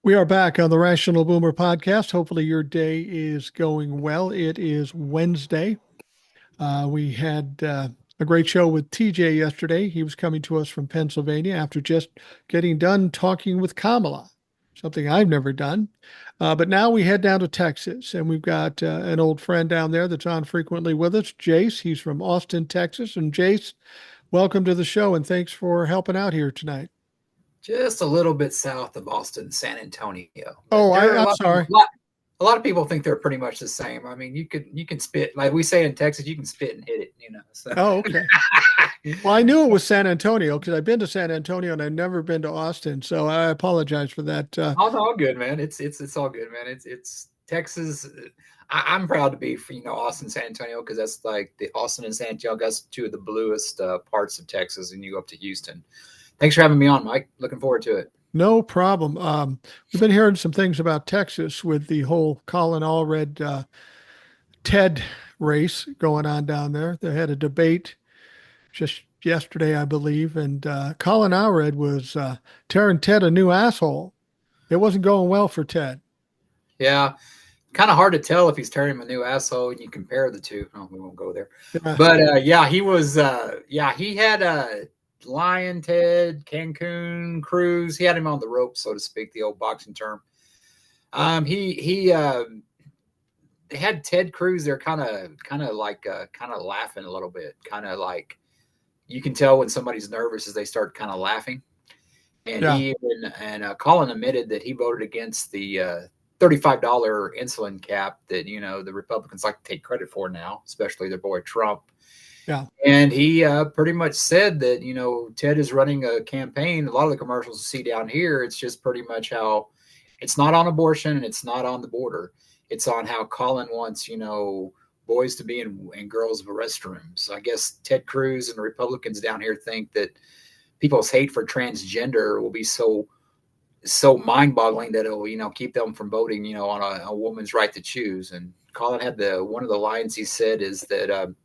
We are back on the Rational Boomer podcast. Hopefully, your day is going well. It is Wednesday. We had a great show with TJ yesterday. He was coming to us from Pennsylvania after just getting done talking with Kamala, something I've never done. But now we head down to Texas, and we've got an old friend down there that's on frequently with us, Jace. He's from Austin, Texas. And Jace, welcome to the show, and thanks for helping out here tonight. Just a little bit south of Austin, San Antonio. But Oh, there are I'm sorry. a lot of people think they're pretty much the same. I mean, you can spit like we say in Texas, you can spit and hit it, you know. So Oh, okay. Well, I knew it was San Antonio because I've been to San Antonio and I've never been to Austin, so I apologize for that. all, all good, man. It's all good, man. It's Texas. I'm proud to be for Austin, San Antonio because that's like the Austin and San Antonio. That's two of the bluest parts of Texas, and you go up to Houston. Thanks for having me on, Mike. Looking forward to it. No problem. We've been hearing some things about Texas with the whole Colin Allred Ted race going on down there. They had a debate just yesterday, I believe, and Colin Allred was tearing Ted a new asshole. It wasn't going well for Ted. Yeah, kind of hard to tell if he's turning him a new asshole and you compare the two. Oh, we won't go there. Yeah. But yeah, he was. Yeah, he had Lion Ted, Cancun, Cruz. He had him on the rope, so to speak, the old boxing term. He had Ted Cruz there, kind of laughing a little bit, kind of like you can tell when somebody's nervous as they start kind of laughing. And Yeah. Colin admitted that he voted against the $35 insulin cap that the Republicans like to take credit for now, especially their boy Trump. Yeah. And he pretty much said that Ted is running a campaign. A lot of the commercials you see down here, it's just pretty much how it's not on abortion and it's not on the border. It's on how Colin wants boys to be in girls' restrooms. I guess Ted Cruz and the Republicans down here think that people's hate for transgender will be so mind-boggling that it'll keep them from voting on a woman's right to choose. And Colin had one of the lines he said is that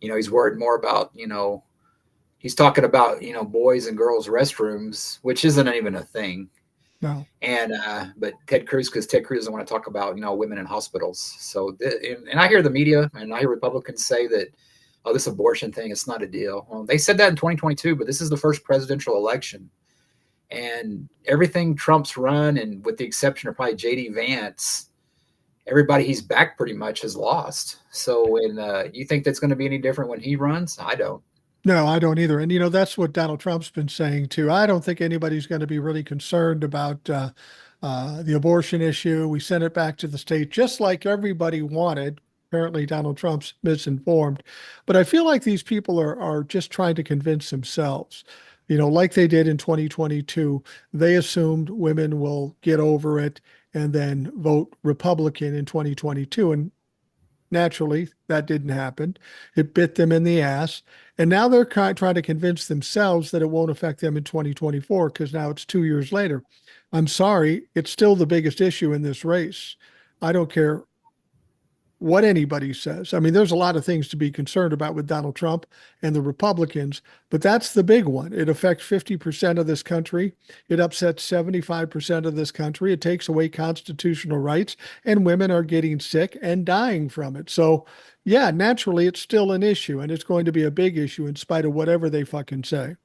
he's worried more about he's talking about boys and girls restrooms, which isn't even a thing. No. And but Ted Cruz, because Ted Cruz doesn't want to talk about women in hospitals. So and I hear the media and I hear Republicans say that, oh, this abortion thing, it's not a deal. Well, they said that in 2022, but this is the first presidential election. And everything Trump's run, and with the exception of probably J.D. Vance, everybody he's backed pretty much has lost. So you think that's going to be any different when he runs? I don't. No, I don't either. And, that's what Donald Trump's been saying, too. I don't think anybody's going to be really concerned about the abortion issue. We sent it back to the state just like everybody wanted. Apparently, Donald Trump's misinformed. But I feel like these people are just trying to convince themselves, like they did in 2022. They assumed women will get over it and then vote Republican in 2022. And naturally, that didn't happen. It bit them in the ass. And now they're trying to convince themselves that it won't affect them in 2024 because now it's 2 years later. I'm sorry, it's still the biggest issue in this race. I don't care what anybody says. I mean, there's a lot of things to be concerned about with Donald Trump and the Republicans, but that's the big one. It affects 50% of this country. It upsets 75% of this country. It takes away constitutional rights, and women are getting sick and dying from it. So, yeah, naturally, it's still an issue, and it's going to be a big issue in spite of whatever they fucking say.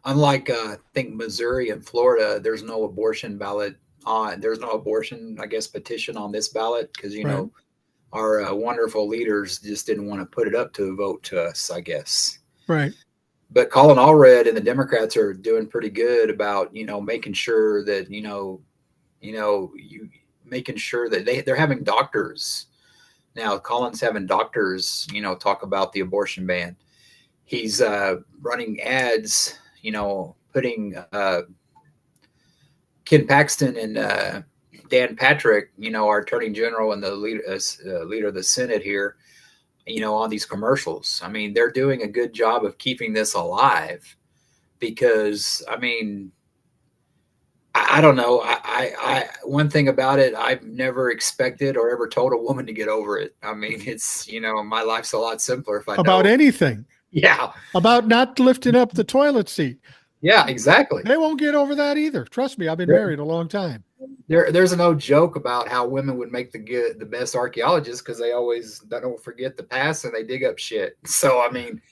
Unlike, I think, Missouri and Florida, there's no abortion ballot on. There's no abortion, I guess, petition on this ballot because, Right. Our wonderful leaders just didn't want to put it up to a vote to us, I guess. Right. But Colin Allred and the Democrats are doing pretty good about, making sure that, making sure that they're having doctors. Now, Colin's having doctors, talk about the abortion ban. He's running ads, putting Ken Paxton and Dan Patrick, our attorney general and the leader of the Senate here, on these commercials. I mean, they're doing a good job of keeping this alive because, I mean, I don't know. I one thing about it, I've never expected or ever told a woman to get over it. I mean, it's, my life's a lot simpler if I About know. anything. Yeah. About not lifting up the toilet seat. Yeah, exactly. They won't get over that either. Trust me, I've been There, married a long time. there's an old joke about how women would make the best archaeologists because they always don't forget the past and they dig up shit. So I mean,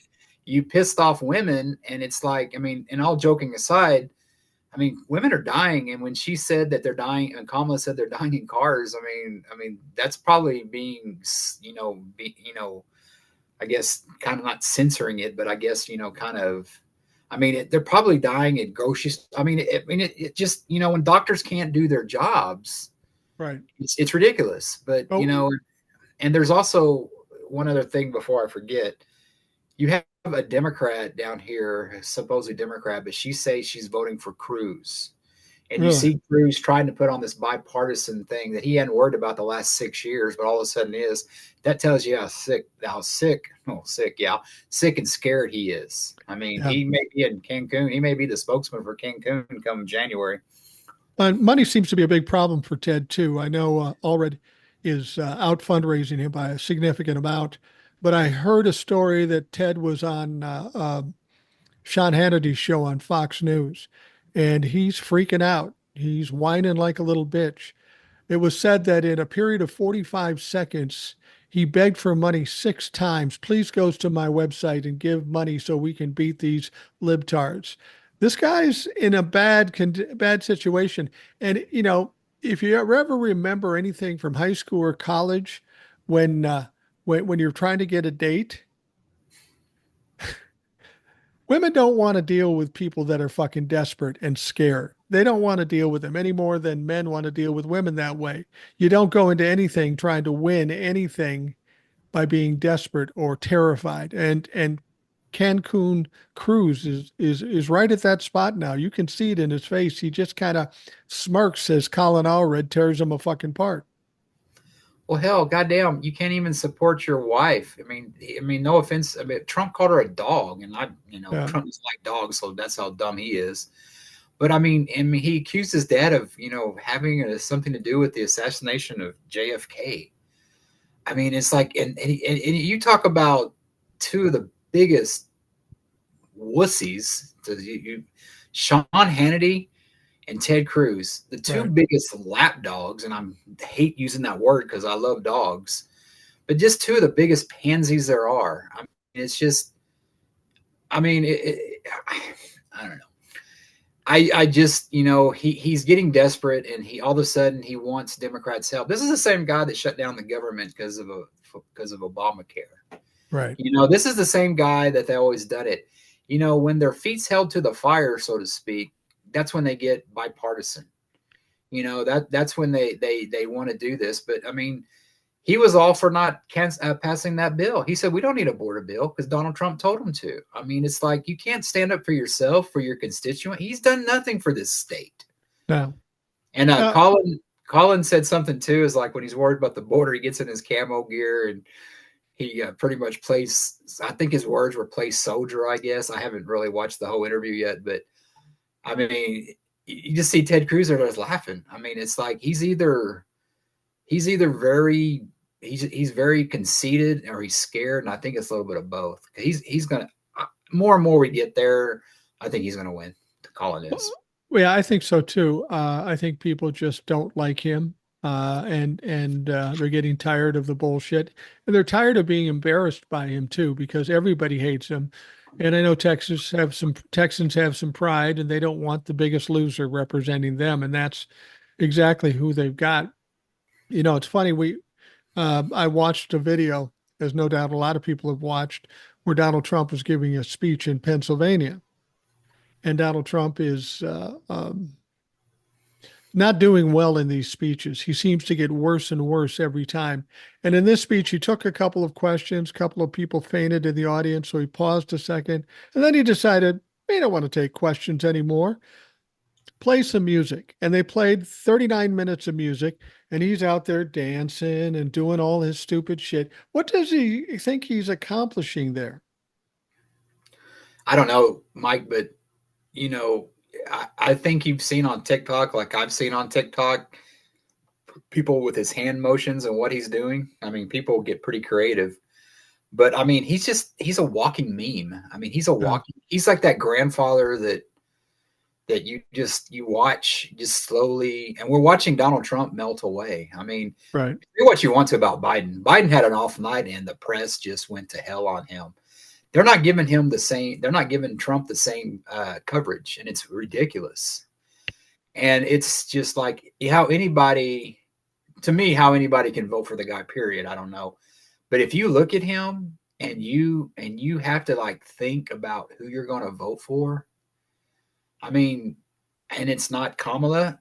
you pissed off women, and it's like, I mean, and all joking aside, I mean, women are dying, and when she said that they're dying, and Kamala said they're dying in cars, I mean, that's probably being, I guess, kind of not censoring it, but I guess, kind of. I mean, they're probably dying at grocery. I mean, it just, when doctors can't do their jobs, Right. it's ridiculous. But Oh, and there's also one other thing before I forget. You have a Democrat down here, supposedly Democrat, but she says she's voting for Cruz. And you really? see Cruz trying to put on this bipartisan thing that he hadn't worried about the last 6 years, but all of a sudden is. That tells you sick and scared he is. I mean, Yeah. he may be in Cancun. He may be the spokesman for Cancun come January. Money seems to be a big problem for Ted too. I know Allred is out fundraising him by a significant amount, but I heard a story that Ted was on Sean Hannity's show on Fox News, and he's freaking out. He's whining like a little bitch. It was said that in a period of 45 seconds, he begged for money 6 times. Please go to my website and give money so we can beat these libtards. This guy's in a bad situation. And, if you ever remember anything from high school or college when, when you're trying to get a date, women don't want to deal with people that are fucking desperate and scared. They don't want to deal with them any more than men want to deal with women that way. You don't go into anything trying to win anything by being desperate or terrified. And Cancun Cruz is right at that spot now. You can see it in his face. He just kind of smirks as Colin Allred tears him a fucking part. Well, hell, goddamn, you can't even support your wife. I mean, no offense. I mean, Trump called her a dog, and Yeah. Trump is like dogs, so that's how dumb he is. But I mean, he accused his dad of, having something to do with the assassination of JFK. I mean, it's like, and you talk about two of the biggest wussies, Sean Hannity and Ted Cruz, the two Right. biggest lapdogs, and I hate using that word because I love dogs, but just two of the biggest pansies there are. I mean, it's just, I mean, I don't know. I just, he's getting desperate, and he all of a sudden he wants Democrats' help. This is the same guy that shut down the government because of Obamacare. Right. This is the same guy that they always done it. When their feet's held to the fire, so to speak, that's when they get bipartisan. That's when they want to do this. But I mean, he was all for not passing that bill. He said we don't need a border bill because Donald Trump told him to. I mean, it's like you can't stand up for yourself, for your constituent. He's done nothing for this state. Now, And uh, Colin said something too. Is like when he's worried about the border, he gets in his camo gear and he pretty much plays. I think his words were "play soldier." I guess I haven't really watched the whole interview yet, but I mean, you just see Ted Cruz there just laughing. I mean, it's like he's either he's very conceited or he's scared, and I think it's a little bit of both. He's gonna more and more we get there, I think he's gonna win. Colin is. well, yeah, I think so too. I think people just don't like him, and they're getting tired of the bullshit, and they're tired of being embarrassed by him too, because everybody hates him. And I know Texans have some pride, and they don't want the biggest loser representing them, and that's exactly who they've got. It's funny. I watched a video, as no doubt a lot of people have watched, where Donald Trump was giving a speech in Pennsylvania, and Donald Trump is not doing well in these speeches. He seems to get worse and worse every time. And in this speech, he took a couple of questions, a couple of people fainted in the audience, so he paused a second, and then he decided he don't want to take questions anymore. Play some music. And they played 39 minutes of music, and he's out there dancing and doing all his stupid shit. What does he think he's accomplishing there? I don't know, Mike, but you know, I think you've seen on TikTok, like I've seen on TikTok, people with his hand motions and what he's doing. I mean, people get pretty creative. But I mean, he's a walking meme. I mean, Yeah. he's like that grandfather that that you watch just slowly, and we're watching Donald Trump melt away. I mean, Right. say what you want to about Biden. Biden had an off night, and the press just went to hell on him. They're not giving him the same. They're not giving Trump the same coverage, and it's ridiculous. And it's just like how anybody, to me, how anybody can vote for the guy. Period. I don't know, but if you look at him and you have to like think about who you're going to vote for, I mean, and it's not Kamala.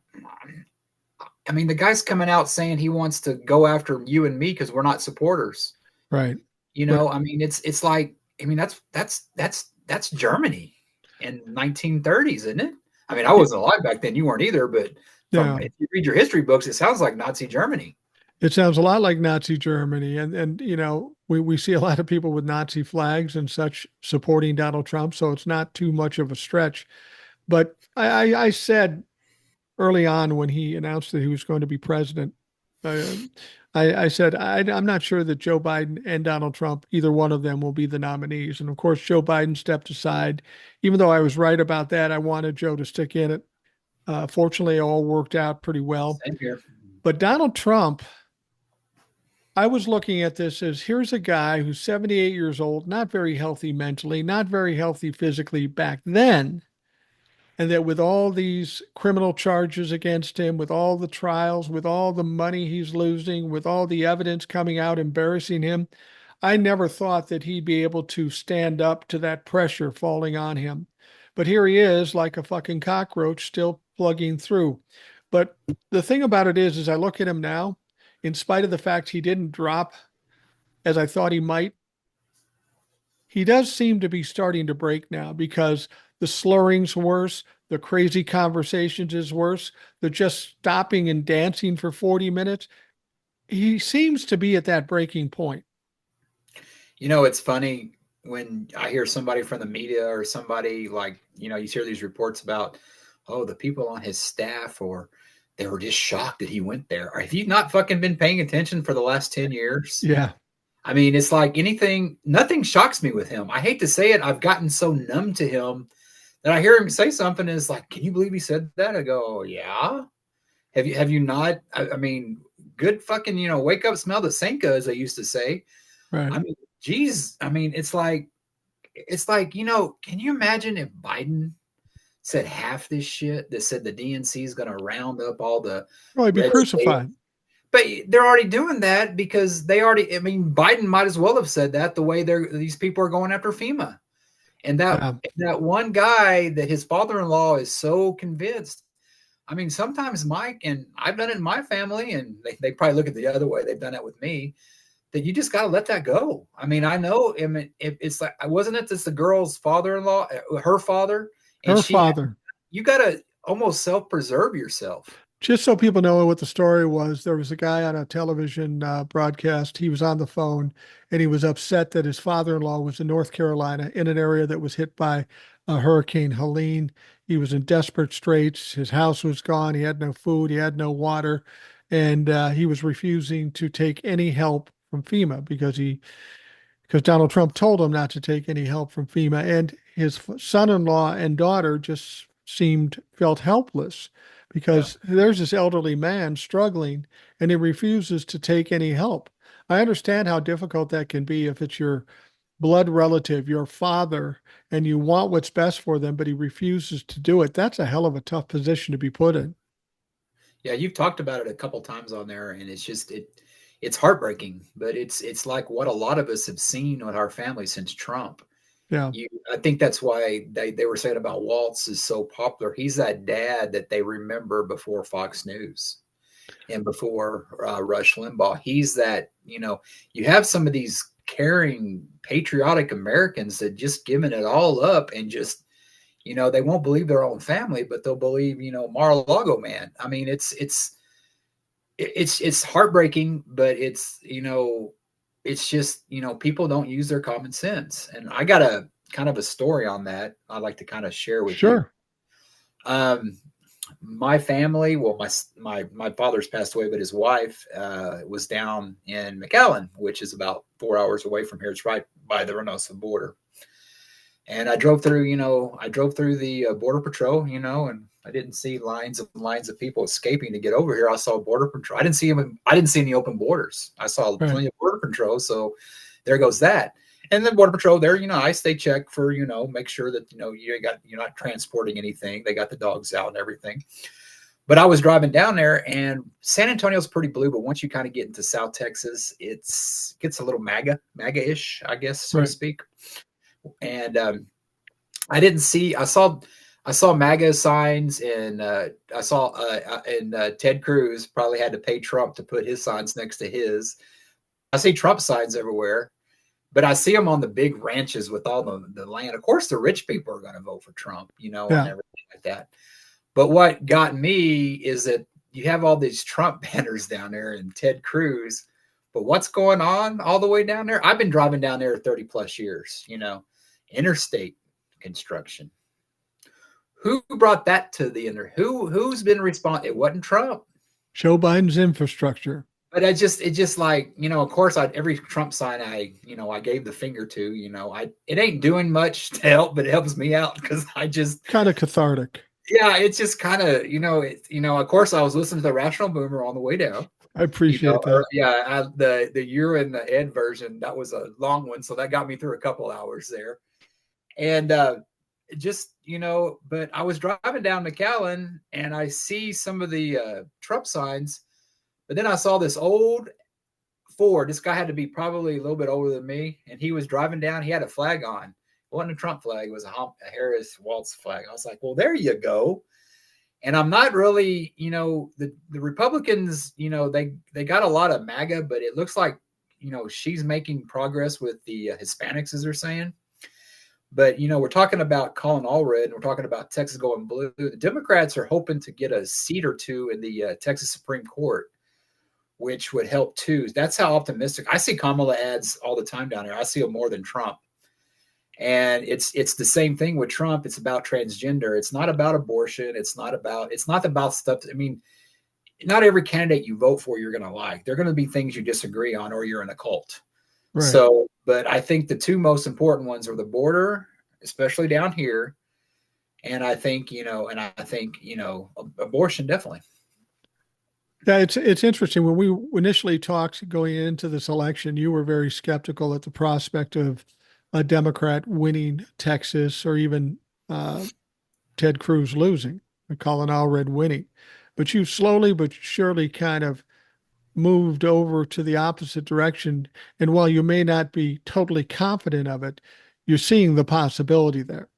I mean, the guy's coming out saying he wants to go after you and me because we're not supporters. Right. You Right. know, I mean, it's like, I mean, that's Germany in 1930s, isn't it? I mean, I wasn't alive back then. You weren't either, but from Yeah. if you read your history books, it sounds like Nazi Germany. It sounds a lot like Nazi Germany. And you know, we see a lot of people with Nazi flags and such supporting Donald Trump, so it's not too much of a stretch. But I said early on when he announced that he was going to be president, uh, I said I'm not sure that Joe Biden and Donald Trump, either one of them, will be the nominees. And of course, Joe Biden stepped aside. Even though I was right about that, I wanted Joe to stick in it. Fortunately, it all worked out pretty well. Same here. But Donald Trump, I was looking at this as here's a guy who's 78 years old, not very healthy mentally, not very healthy physically back then. And that with all these criminal charges against him, with all the trials, with all the money he's losing, with all the evidence coming out embarrassing him, I never thought that he'd be able to stand up to that pressure falling on him. But here he is, like a fucking cockroach, still plugging through. But the thing about it is I look at him now, in spite of the fact he didn't drop as I thought he might, he does seem to be starting to break now because the slurring's worse, the crazy conversations is worse, the just stopping and dancing for 40 minutes. He seems to be at that breaking point. You know, it's funny when I hear somebody from the media or somebody like, you know, you hear these reports about, oh, the people on his staff, or they were just shocked that he went there. Have you not fucking been paying attention for the last 10 years? Yeah. I mean, it's like nothing shocks me with him. I hate to say it. I've gotten so numb to him that I hear him say something and it's like, can you believe he said that? I go, oh, yeah. Have you not? I mean, good fucking, you know, wake up, smell the Senka, as they used to say. Right. I mean, geez, I mean, it's like, you know, can you imagine if Biden said half this shit that said the DNC is going to round up all the Well, he'd be red states? crucified. But they're already doing that because they already, I mean, Biden might as well have said that the way these people are going after FEMA. And Yeah. that one guy that his father-in-law is so convinced. I mean, sometimes Mike, and I've done it in my family, and they probably look at the other way. They've done it with me, that you just got to let that go. I mean, I know, I mean, it's like, wasn't it just the girl's father-in-law, her father, and Her father. you got to almost self-preserve yourself. Just so people know what the story was, there was a guy on a television broadcast. He was on the phone and he was upset that his father in law was in North Carolina in an area that was hit by Hurricane Helene. He was in desperate straits. His house was gone. He had no food. He had no water. And he was refusing to take any help from FEMA because Donald Trump told him not to take any help from FEMA. And his son-in-law and daughter just felt helpless Yeah. because there's this elderly man struggling and he refuses to take any help. I understand how difficult that can be if it's your blood relative, your father, and you want what's best for them, but he refuses to do it. That's a hell of a tough position to be put in. Yeah, you've talked about it a couple times on there, and it's heartbreaking, but it's like what a lot of us have seen with our family since Trump. Yeah. I think that's why they were saying about Waltz is so popular. He's that dad that they remember before Fox News and before Rush Limbaugh. He's that, you know, you have some of these caring, patriotic Americans that just giving it all up and just, you know, they won't believe their own family, but they'll believe, you know, Mar-a-Lago man. I mean, it's heartbreaking, but it's, you know, it's just, you know, people don't use their common sense. And I got a kind of a story on that I'd like to kind of share with you. Sure. My family, well, my father's passed away, but his wife was down in McAllen, which is about 4 hours away from here. It's right by the Reynosa border. And I drove through the border patrol, and I didn't see lines and lines of people escaping to get over here. I saw border patrol. I didn't see any open borders. I saw Right. plenty of border patrol. So there goes that. And then border patrol there, ICE, they check for, make sure that, you're not transporting anything. They got the dogs out and everything. But I was driving down there, and San Antonio's pretty blue, but once you kind of get into South Texas, it gets a little MAGA-ish, I guess, so to Right. speak. And I saw MAGA signs, and I saw and Ted Cruz probably had to pay Trump to put his signs next to his. I see Trump signs everywhere, but I see them on the big ranches with all the land. Of course, the rich people are going to vote for Trump, and Yeah. everything like that. But what got me is that you have all these Trump banners down there and Ted Cruz. But what's going on all the way down there? I've been driving down there 30 plus years, interstate construction. Who brought that to the inner? Who's been responsible? It wasn't Trump. Joe Biden's infrastructure. But it just like, of course, every Trump sign I gave the finger to, it ain't doing much to help, but it helps me out because I just, Kind of cathartic. yeah, it's just kind of, of course, I was listening to the Rational Boomer on the way down. I appreciate that. Yeah, the you and the Ed version, that was a long one, so that got me through a couple hours there. And just, but I was driving down McAllen, and I see some of the Trump signs, but then I saw this old Ford. This guy had to be probably a little bit older than me, and he was driving down. He had a flag on. It wasn't a Trump flag. It was a Harris Waltz flag. I was like, well, there you go. And I'm not really, the Republicans, they got a lot of MAGA, but it looks like, she's making progress with the Hispanics, as they're saying. But, we're talking about Colin Allred, and we're talking about Texas going blue. The Democrats are hoping to get a seat or two in the Texas Supreme Court, which would help too. That's how optimistic. I see Kamala ads all the time down there. I see them more than Trump. And it's the same thing with Trump. It's about transgender. It's not about abortion. It's not about stuff. I mean, not every candidate you vote for you're going to like. There are going to be things you disagree on, or you're in a cult. Right. So, but I think the two most important ones are the border, especially down here, and I think abortion definitely. Yeah, it's interesting. When we initially talked going into this election, you were very skeptical at the prospect of a Democrat winning Texas, or even Ted Cruz losing and Colin Allred winning. But you slowly but surely kind of moved over to the opposite direction. And while you may not be totally confident of it, you're seeing the possibility there.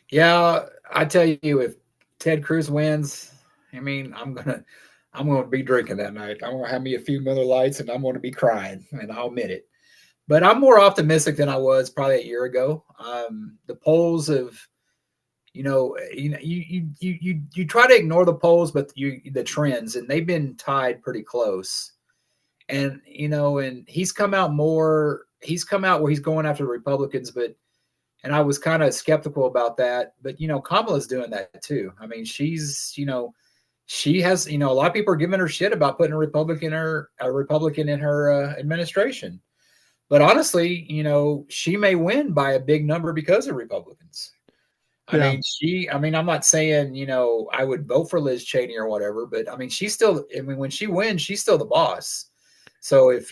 Yeah, I tell you, if Ted Cruz wins, I mean, I'm gonna be drinking that night. I'm gonna have me a few Miller Lights, and I'm gonna be crying, and I'll admit it. But I'm more optimistic than I was probably a year ago. The polls have, you try to ignore the polls, but the trends, and they've been tied pretty close. And and he's come out more. He's come out where he's going after the Republicans, and I was kind of skeptical about that. But Kamala's doing that too. I mean, she has, a lot of people are giving her shit about putting a Republican in her administration. But honestly, she may win by a big number because of Republicans. Yeah. I mean, I'm not saying, I would vote for Liz Cheney or whatever, but I mean, when she wins, she's still the boss. So if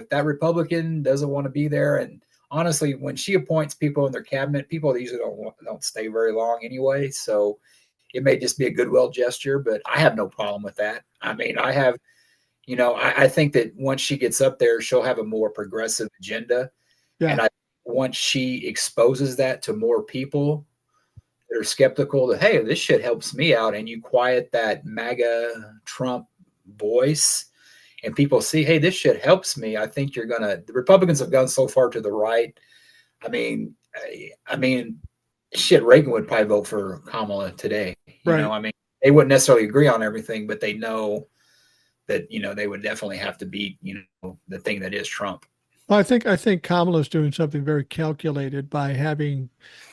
that Republican doesn't want to be there, and honestly, when she appoints people in their cabinet, people usually don't stay very long anyway. So it may just be a goodwill gesture, but I have no problem with that. I mean, I think that once she gets up there, she'll have a more progressive agenda. Yeah. And once she exposes that to more people that are skeptical that, hey, this shit helps me out, and you quiet that MAGA Trump voice, and people see, hey, this shit helps me, I think the Republicans have gone so far to the right. I mean, shit, Reagan would probably vote for Kamala today. Right. I mean, they wouldn't necessarily agree on everything, but they know that, they would definitely have to beat, the thing that is Trump. Well, I think Kamala's doing something very calculated by having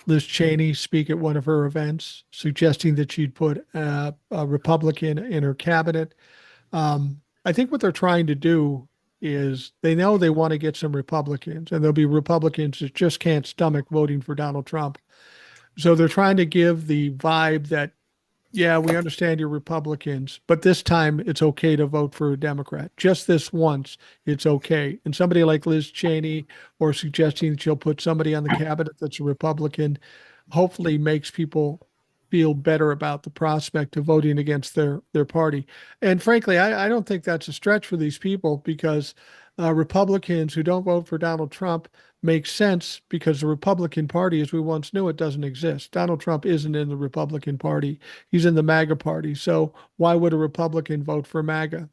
Liz Cheney speak at one of her events, suggesting that she'd put a Republican in her cabinet. I think what they're trying to do is they know they want to get some Republicans, and there'll be Republicans that just can't stomach voting for Donald Trump. So they're trying to give the vibe that, yeah, we understand you're Republicans, but this time it's okay to vote for a Democrat. Just this once, it's okay. And somebody like Liz Cheney, or suggesting that she'll put somebody on the cabinet that's a Republican, hopefully makes people feel better about the prospect of voting against their party. And frankly, I don't think that's a stretch for these people, because Republicans who don't vote for Donald Trump makes sense, because the Republican Party, as we once knew it, doesn't exist. Donald Trump isn't in the Republican Party. He's in the MAGA party. So why would a Republican vote for MAGA?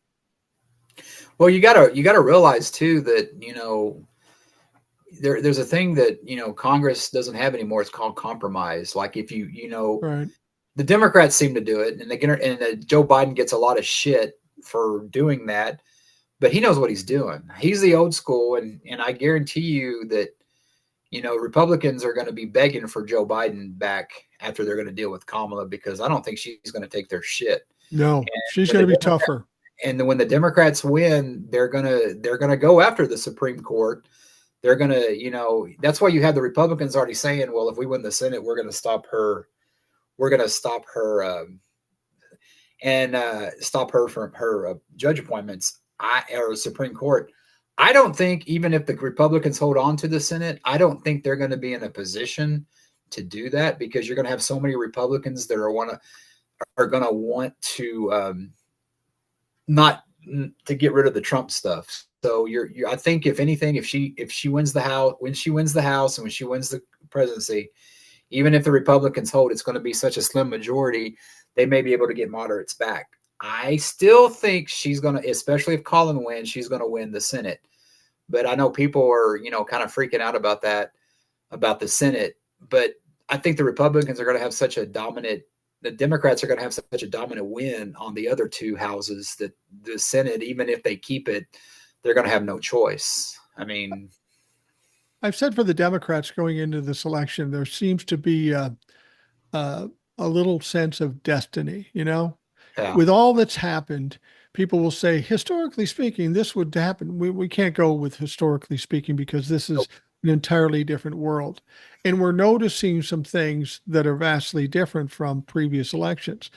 Well, you gotta realize too that there's a thing that Congress doesn't have anymore. It's called compromise. Like if Right. the Democrats seem to do it, and Joe Biden gets a lot of shit for doing that, but he knows what he's doing. He's the old school, and I guarantee you that Republicans are going to be begging for Joe Biden back after they're going to deal with Kamala, because I don't think she's going to take their shit. No, And she's when going the to be Democrat, tougher. and when the Democrats win, they're gonna go after the Supreme Court. They're gonna, that's why you have the Republicans already saying, well, if we win the Senate, we're going to stop her. We're going to stop her and stop her from her judge appointments. Or Supreme Court. I don't think, even if the Republicans hold on to the Senate, I don't think they're going to be in a position to do that, because you're going to have so many Republicans that are going to want to not to get rid of the Trump stuff. So I think, if anything, if she wins the House, when she wins the House and when she wins the presidency, even if the Republicans hold, it's going to be such a slim majority, they may be able to get moderates back. I still think she's going to, especially if Colin wins, she's going to win the Senate. But I know people are, kind of freaking out about that, about the Senate. But I think the Republicans are going to have such a dominant, the Democrats are going to have such a dominant win on the other two houses, that the Senate, even if they keep it, they're going to have no choice. I mean, I've said for the Democrats going into this election, there seems to be a, a little sense of destiny, yeah. with all that's happened. People will say, historically speaking, this would happen. We can't go with historically speaking, because this is an entirely different world. And we're noticing some things that are vastly different from previous elections.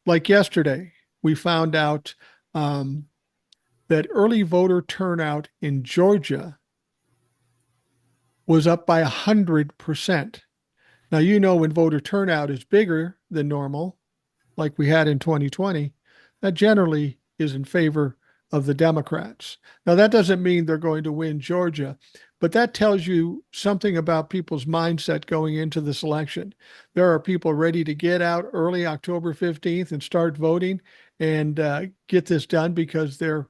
Like yesterday, we found out that early voter turnout in Georgia was up by 100%. Now, when voter turnout is bigger than normal, like we had in 2020, that generally is in favor of the Democrats. Now, that doesn't mean they're going to win Georgia, but that tells you something about people's mindset going into this election. There are people ready to get out early October 15th and start voting, and get this done, because they're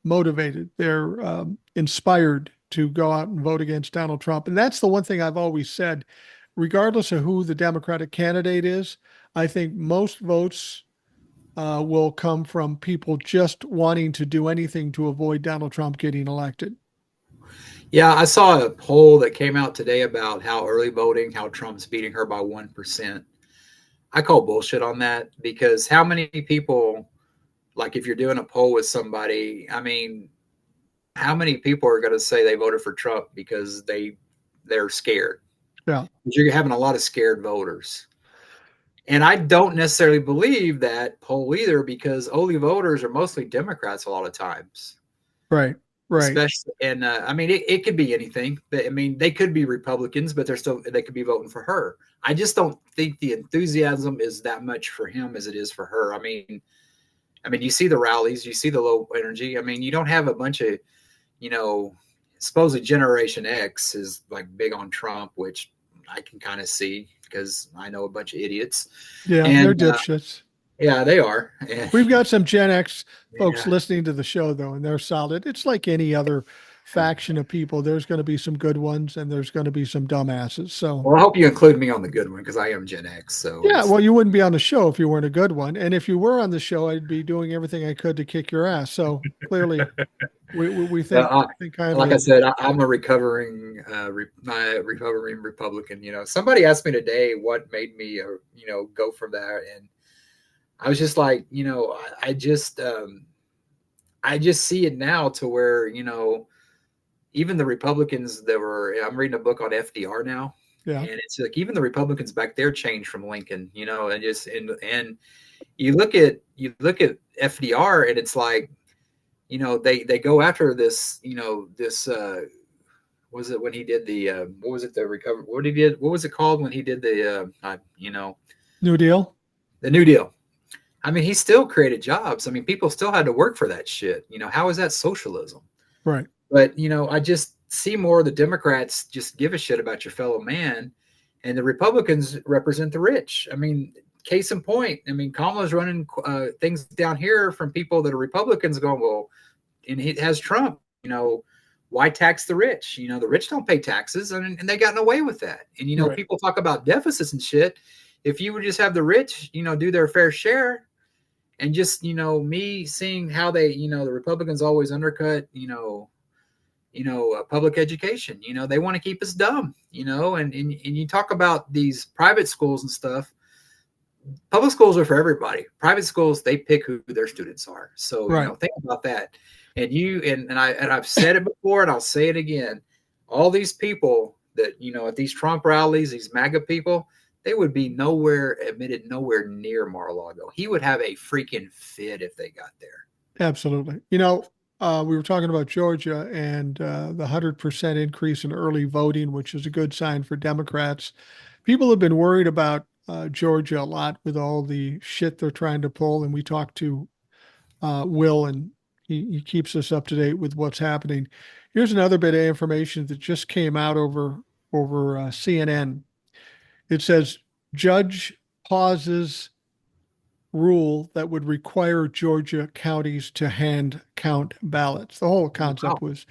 motivated, they're inspired to go out and vote against Donald Trump. And that's the one thing I've always said, regardless of who the Democratic candidate is, I think most votes will come from people just wanting to do anything to avoid Donald Trump getting elected. Yeah, I saw a poll that came out today about how early voting, how Trump's beating her by 1%. I call bullshit on that, because how many people, like if you're doing a poll with somebody, I mean, how many people are going to say they voted for Trump because they're scared? Yeah, You're having a lot of scared voters. And I don't necessarily believe that poll either, because early voters are mostly Democrats a lot of times. right, right. Especially, and I mean, it could be anything. I mean, they could be Republicans, but they could be voting for her. I just don't think the enthusiasm is that much for him as it is for her. I mean, you see the rallies, you see the low energy. I mean, you don't have a bunch of, you know, supposedly Generation X is like big on Trump, which I can kind of see, because I know a bunch of idiots, Yeah, and they're dipshits. yeah, they are. And, We've got some Gen X folks yeah. listening to the show, though, and they're solid. It's like any other faction of people. There's going to be some good ones, and there's going to be some dumbasses. So, Well, I hope you include me on the good one, because I am Gen X. So yeah, it's well, you wouldn't be on the show if you weren't a good one. And if you were on the show, I'd be doing everything I could to kick your ass. So clearly, we think, uh, think kindly like I of. said, I'm a recovering Republican. Somebody asked me today what made me, go from that, and I was just like, I just, I just see it now to where, even the Republicans I'm reading a book on FDR now, Yeah. and it's like even the Republicans back there changed from Lincoln, and you look at FDR, and it's like, they go after this, was it when he did the what was it the recovery, what was it called when he did New Deal. the New Deal. I mean, he still created jobs. I mean, people still had to work for that shit. How is that socialism? Right. But I just see more of the Democrats just give a shit about your fellow man, and the Republicans represent the rich. I mean, case in point. I mean, Kamala's running things down here from people that are Republicans going, well, and it has Trump. Why tax the rich? The rich don't pay taxes, and they gotten away with that. And Right. people talk about deficits and shit. If you would just have the rich, do their fair share, and just me seeing how they, the Republicans always undercut, public education. They want to keep us dumb. And you talk about these private schools and stuff. Public schools are for everybody. Private schools, they pick who their students are. So Right. think about that. And I've said it before, and I'll say it again. All these people that at these Trump rallies, these MAGA people, they would be admitted nowhere near Mar-a-Lago. He would have a freaking fit if they got there. Absolutely. We were talking about Georgia and the 100% increase in early voting, which is a good sign for Democrats. People have been worried about Georgia a lot with all the shit they're trying to pull. And we talked to Will, and he keeps us up to date with what's happening. Here's another bit of information that just came out over CNN. It says judge pauses rule that would require Georgia counties to hand count ballots. The whole concept was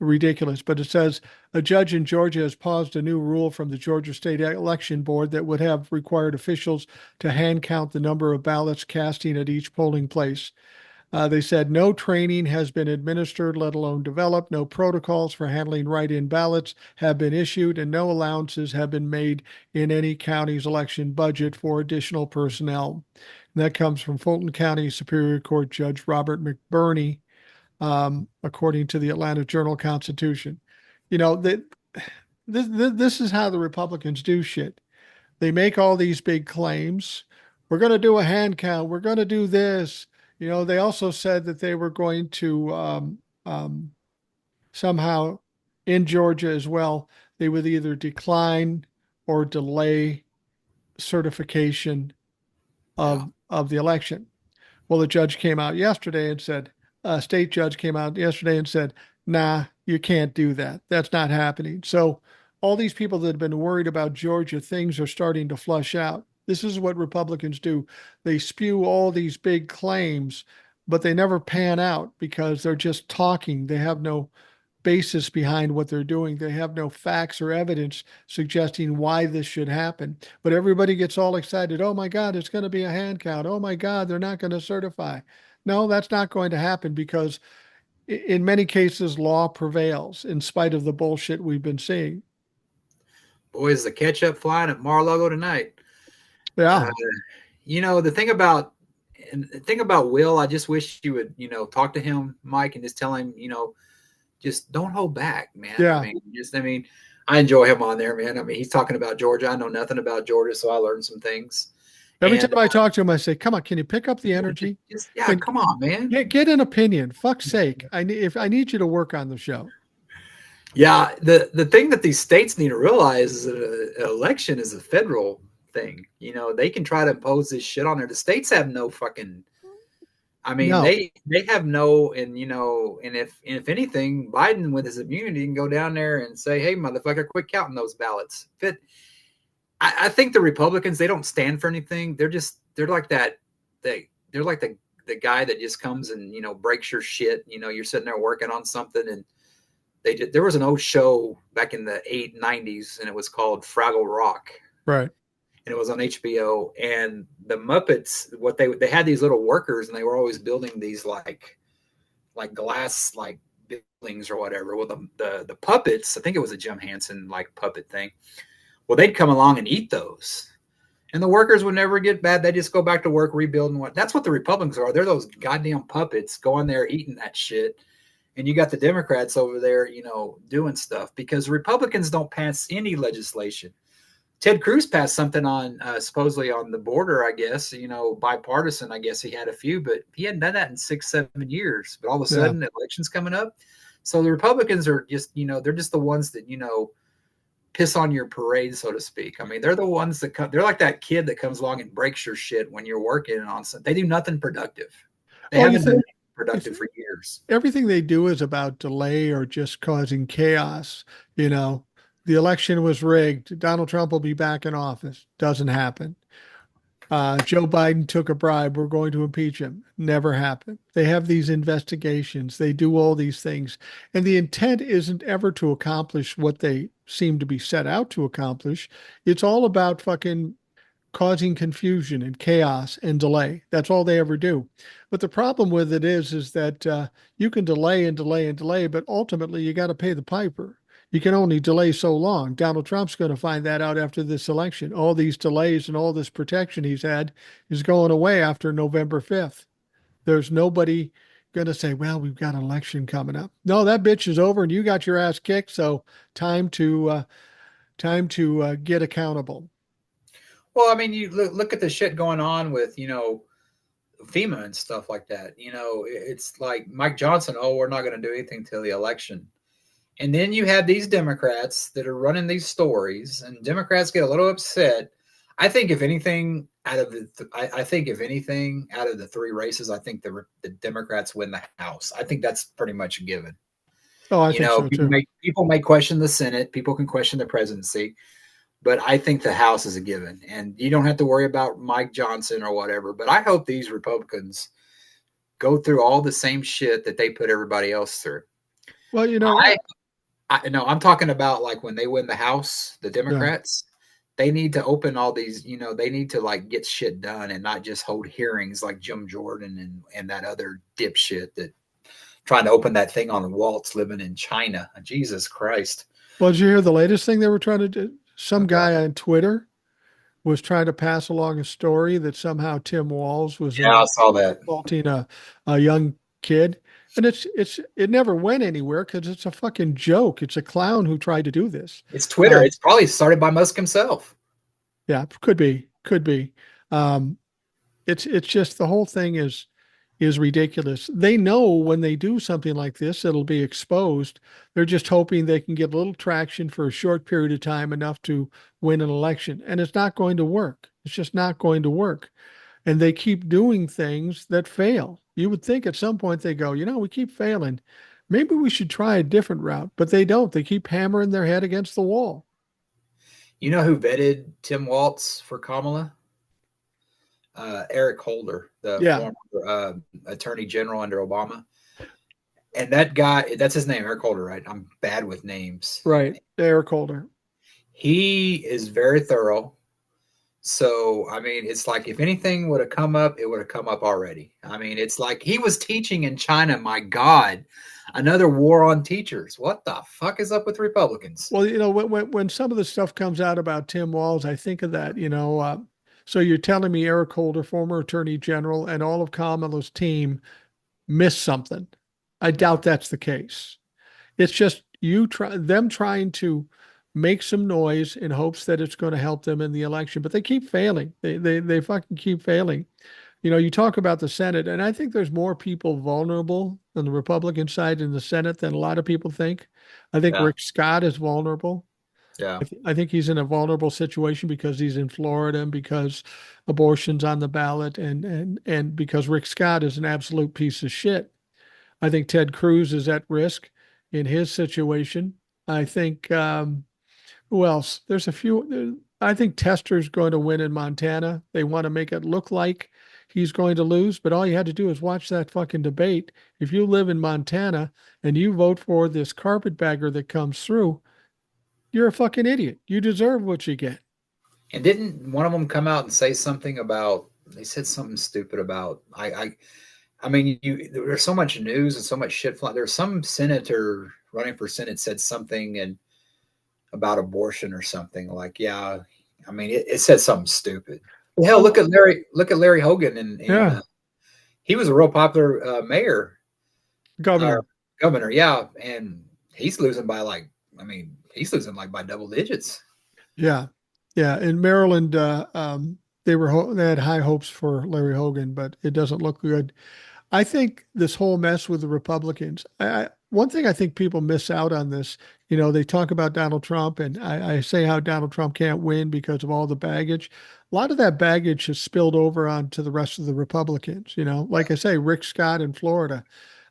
ridiculous, but it says a judge in Georgia has paused a new rule from the Georgia State Election Board that would have required officials to hand count the number of ballots casting at each polling place. They said no training has been administered, let alone developed. No protocols for handling write-in ballots have been issued, and no allowances have been made in any county's election budget for additional personnel. And that comes from Fulton County Superior Court Judge Robert McBurney, according to the Atlanta Journal-Constitution. That this is how the Republicans do shit. They make all these big claims. We're going to do a hand count. We're going to do this. They also said that they were going to somehow in Georgia as well, they would either decline or delay certification of the election. Well, the judge came out yesterday and said, state judge came out yesterday and said, nah, you can't do that. That's not happening. So all these people that have been worried about Georgia, things are starting to flush out. This is what Republicans do. They spew all these big claims, but they never pan out because they're just talking. They have no basis behind what they're doing. They have no facts or evidence suggesting why this should happen. But everybody gets all excited. Oh my God, it's going to be a hand count. Oh my God, they're not going to certify. No, that's not going to happen because in many cases, law prevails in spite of the bullshit we've been seeing. Boy, is the ketchup flying at Mar-a-Lago tonight. Yeah. The thing about Will, I just wish you would, talk to him, Mike, and just tell him, just don't hold back, man. Yeah. I enjoy him on there, man. I mean, he's talking about Georgia. I know nothing about Georgia, so I learned some things. Every time I talk to him, I say, "Come on, can you pick up the energy? Come on, man. Get an opinion. Fuck's sake! I need you to work on the show." Yeah, the thing that these states need to realize is that an election is a federal thing. They can try to impose this shit on there. The states have no fucking. I mean, No. they have no, and if anything, Biden with his immunity can go down there and say, "Hey, motherfucker, quit counting those ballots." I think the Republicans, they don't stand for anything. They're like that. They're like the guy that just comes and breaks your shit. You're sitting there working on something, and there was an old show back in the 90s, and it was called Fraggle Rock. Right. And it was on HBO, and the Muppets, they had these little workers, and they were always building these like glass buildings or whatever. Well, the puppets, I think it was a Jim Henson puppet thing. Well, they'd come along and eat those, And the workers would never get bad. They just go back to work, rebuilding what. That's what the Republicans are. They're those goddamn puppets going there eating that shit. And you got the Democrats over there, doing stuff because Republicans don't pass any legislation. Ted Cruz passed something on supposedly on the border, I guess, bipartisan. I guess he had a few, but he hadn't done that in 6-7 years. But all of a Yeah. sudden, elections coming up. So the Republicans are just, they're just the ones that, piss on your parade, so to speak. I mean, they're the ones that come, they're like that kid that comes along and breaks your shit when you're working on something. They do nothing productive. They Well, haven't done anything productive for years. everything they do is about delay or just causing chaos. The election was rigged. Donald Trump will be back in office. Doesn't happen. Joe Biden took a bribe. We're going to impeach him. Never happened. They have these investigations. They do all these things. And the intent isn't ever to accomplish what they seem to be set out to accomplish. It's all about fucking causing confusion and chaos and delay. That's all they ever do. But the problem with it is that you can delay and delay and delay, but ultimately you got to pay the piper. You can only delay so long. Donald Trump's going to find that out after this election. All these delays and all this protection he's had is going away after November 5th. There's nobody going to say, well, we've got an election coming up. No, that bitch is over and you got your ass kicked. So time to get accountable. Well, I mean, you look at the shit going on with, FEMA and stuff like that. It's like Mike Johnson, oh, we're not going to do anything till the election. And then you have these Democrats that are running these stories, and Democrats get a little upset. I think if anything out of the three races, I think the Democrats win the House. I think that's pretty much a given. Oh, I think so too. People may question the Senate, people can question the presidency, but I think the House is a given. And you don't have to worry about Mike Johnson or whatever. But I hope these Republicans go through all the same shit that they put everybody else through. Well, No, I'm talking about like when they win the House, the yeah. Democrats, they need to open all these, they need to like get shit done and not just hold hearings like Jim Jordan and that other dipshit that trying to open that thing on Waltz living in China. Jesus Christ. Well, did you hear the latest thing they were trying to do? Some Okay. guy on Twitter was trying to pass along a story that somehow Tim Walz was Yeah, I saw that. assaulting a young kid. And it never went anywhere because it's a fucking joke. It's a clown who tried to do this. It's Twitter. It's probably started by Musk himself. Yeah, could be. It's just the whole thing is ridiculous. They know when they do something like this, it'll be exposed. They're just hoping they can get a little traction for a short period of time, enough to win an election. And it's not going to work. It's just not going to work. And they keep doing things that fail. You would think at some point they go, we keep failing. Maybe we should try a different route, but they don't. They keep hammering their head against the wall. You know who vetted Tim Waltz for Kamala? Eric Holder, the former attorney general under Obama. And that guy, that's his name, Eric Holder, right? I'm bad with names. Right. Eric Holder. He is very thorough. So, I mean, it's like if anything would have come up, it would have come up already. I mean, it's like he was teaching in China. My God, another war on teachers. What the fuck is up with Republicans? Well, when some of the stuff comes out about Tim Walz, I think of that, so you're telling me Eric Holder, former attorney general, and all of Kamala's team missed something. I doubt that's the case. It's just them trying to make some noise in hopes that it's going to help them in the election, but they keep failing. They fucking keep failing. You talk about the Senate, and I think there's more people vulnerable on the Republican side in the Senate than a lot of people think. I think Rick Scott is vulnerable. Yeah. I think he's in a vulnerable situation because he's in Florida and because abortion's on the ballot and because Rick Scott is an absolute piece of shit. I think Ted Cruz is at risk in his situation. I think who else? There's a few. I think Tester's going to win in Montana. They want to make it look like he's going to lose, but all you had to do is watch that fucking debate. If you live in Montana and you vote for this carpetbagger that comes through, you're a fucking idiot. You deserve what you get. And didn't one of them come out and say something about? They said something stupid about. I mean, there's so much news and so much shit flying. There's some senator running for Senate said something about abortion or something like, yeah, I mean, it said something stupid. Hell, Well, look at Larry Hogan, and yeah, he was a real popular mayor or governor. governor, yeah, and he's losing by like, I mean, he's losing like by double digits. Yeah, yeah. In Maryland, they had high hopes for Larry Hogan, but it doesn't look good. I think this whole mess with the Republicans. One thing I think people miss out on this. They talk about Donald Trump, and I say how Donald Trump can't win because of all the baggage. A lot of that baggage has spilled over onto the rest of the Republicans. Like I say, Rick Scott in Florida.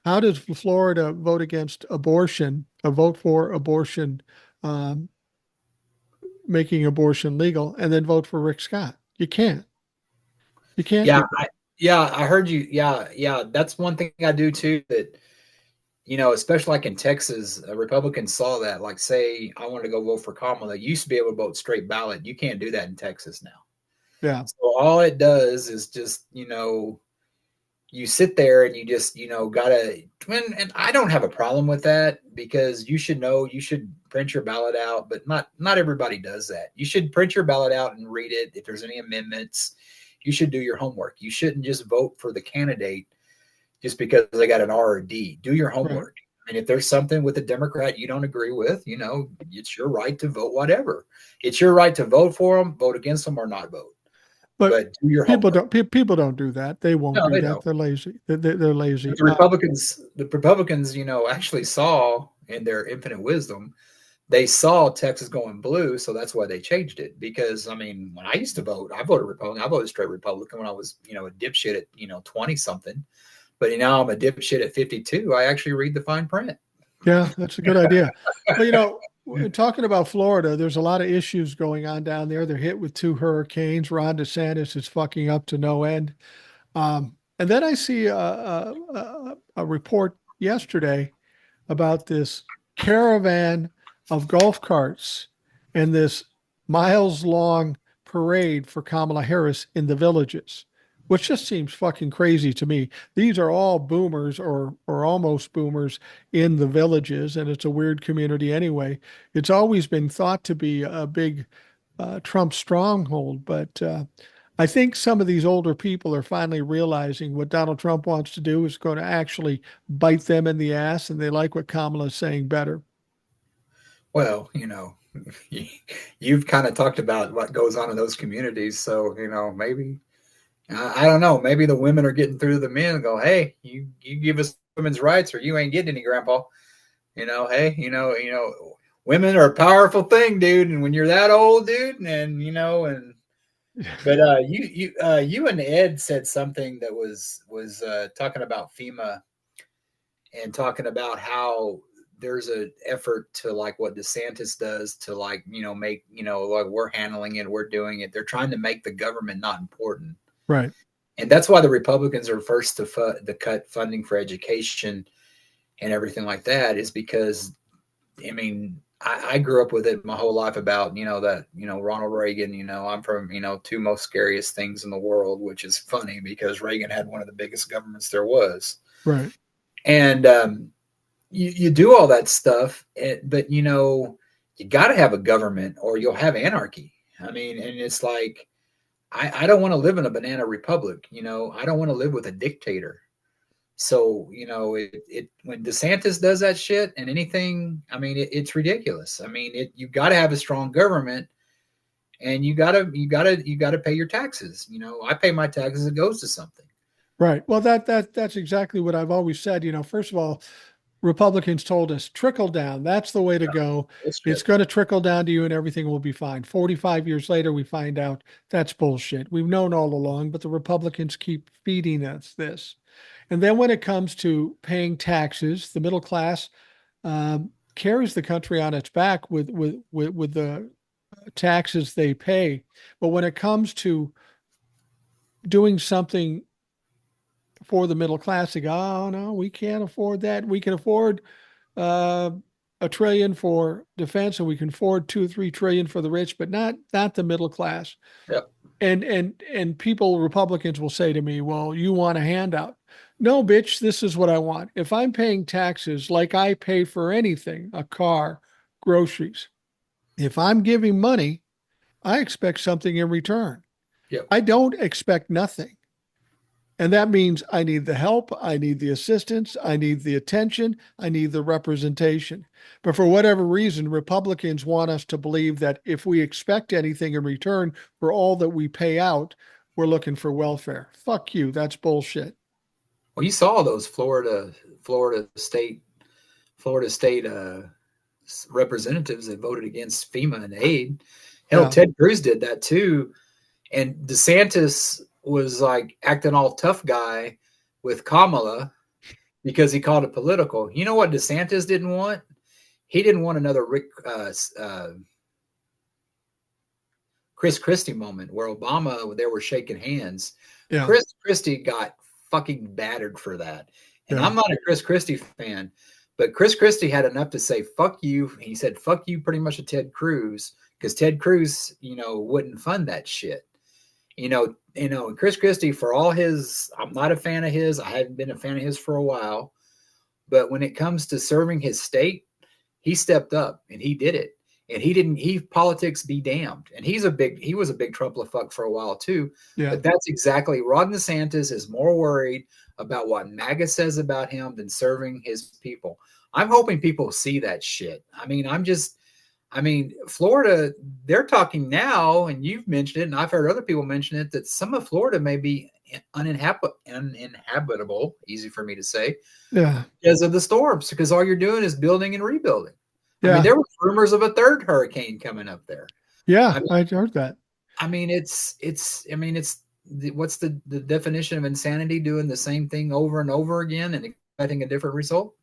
How does Florida vote against abortion, a vote for abortion, um, making abortion legal, and then vote for Rick Scott? You can't. You can't Yeah, do that. I heard you. Yeah, that's one thing I do too. That especially like in Texas, Republicans saw that. Like, say I wanted to go vote for Kamala, you used to be able to vote straight ballot. You can't do that in Texas now. Yeah, So all it does is just you sit there and you just gotta and I don't have a problem with that because you should print your ballot out, but not everybody does that. You should print your ballot out and read it. If there's any amendments, you should do your homework. You shouldn't just vote for the candidate just because they got an R or D. Do your right. homework. And if there's something with a Democrat you don't agree with, it's your right to vote whatever. It's your right to vote for them, vote against them, or not vote. But But do your people homework. don't. People don't do that. They won't No, do they that. don't. They're lazy. They're lazy. But the Republicans, actually saw in their infinite wisdom, they saw Texas going blue, so that's why they changed it. Because I mean, when I used to vote, I voted Republican. I voted straight Republican when I was, a dipshit at 20 something. But now I'm a dipshit at 52. I actually read the fine print. Yeah, that's a good idea. Well, talking about Florida, there's a lot of issues going on down there. They're hit with two hurricanes. Ron DeSantis is fucking up to no end. And then I see a report yesterday about this caravan of golf carts and this miles long parade for Kamala Harris in the villages, which just seems fucking crazy to me. These are all boomers or almost boomers in the villages, and it's a weird community anyway. It's always been thought to be a big Trump stronghold, but I think some of these older people are finally realizing what Donald Trump wants to do is going to actually bite them in the ass, and they like what Kamala is saying better. Well, you've kind of talked about what goes on in those communities, so maybe I don't know. Maybe the women are getting through to the men and go, "Hey, you give us women's rights, or you ain't getting any, Grandpa." Hey, women are a powerful thing, dude. And when you're that old, dude, and but you and Ed said something that was talking about FEMA and talking about how there's an effort to like what DeSantis does to like make like we're handling it, we're doing it. They're trying to make the government not important, Right. and that's why the Republicans are first to cut funding for education and everything like that. Is because I mean I grew up with it my whole life about that Ronald Reagan. I'm from two most scariest things in the world, which is funny because Reagan had one of the biggest governments there was, Right. and you do all that stuff, but you got to have a government or you'll have anarchy. I mean, and it's like I don't want to live in a banana republic. I don't want to live with a dictator. So it when DeSantis does that shit and anything, I mean it's ridiculous. I mean you got to have a strong government, and you gotta pay your taxes. I pay my taxes; it goes to something. Right. Well, that's exactly what I've always said. First of all, Republicans told us trickle down. That's the way to go. It's Bullshit. going to trickle down to you and everything will be fine. 45 years later, we find out that's bullshit. We've known all along, but the Republicans keep feeding us this. And then when it comes to paying taxes, the middle class carries the country on its back with the taxes they pay. But when it comes to doing something for the middle class, they go, oh no, we can't afford that. We can afford uh, a trillion for defense, and we can afford 2 or 3 trillion for the rich, but not the middle class. Yep. And people, Republicans will say to me, well, you want a handout. No, bitch, this is what I want. If I'm paying taxes like I pay for anything, a car, groceries, if I'm giving money, I expect something in return. Yep. I don't expect nothing. And that means I need the help, I need the assistance, I need the attention, I need the representation. But for whatever reason, Republicans want us to believe that if we expect anything in return for all that we pay out, we're looking for welfare. Fuck you. That's bullshit. Well, you saw those Florida state Florida state representatives that voted against FEMA and aid. Hell, Yeah. Ted Cruz did that too. And DeSantis was like acting all tough guy with Kamala because he called it political. You know what DeSantis didn't want? He didn't want another Chris Christie moment where Obama they were shaking hands. Yeah. Chris Christie got fucking battered for that. And Yeah. I'm not a Chris Christie fan, but Chris Christie had enough to say fuck you. He said fuck you pretty much to Ted Cruz because Ted Cruz, wouldn't fund that shit. Chris Christie for all his I'm not a fan of his. I haven't been a fan of his for a while. But when it comes to serving his state, he stepped up and he did it. And he politics be damned. And he was a big Trump fuck for a while too. Yeah. But that's exactly Ron DeSantis is more worried about what MAGA says about him than serving his people. I'm hoping people see that shit. Florida, they're talking now, and you've mentioned it, and I've heard other people mention it, that some of Florida may be uninhabitable, easy for me to say, Yeah. because of the storms, because all you're doing is building and rebuilding. I mean, Yeah. there were rumors of a third hurricane coming up there. Yeah. I mean, I heard that. what's the definition of insanity? Doing the same thing over and over again and expecting a different result?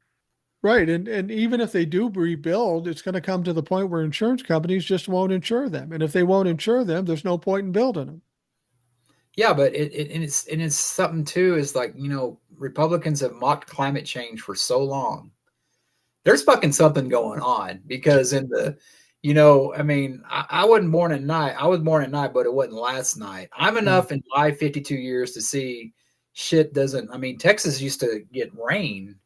Right. And even if they do rebuild, it's going to come to the point where insurance companies just won't insure them. And if they won't insure them, there's no point in building them. Yeah, but it's something too. Is like Republicans have mocked climate change for so long. There's fucking something going on because in the I wasn't born at night. I was born at night, but it wasn't last night. I'm Yeah. enough in my 52 years to see shit doesn't. I mean, Texas used to get rain.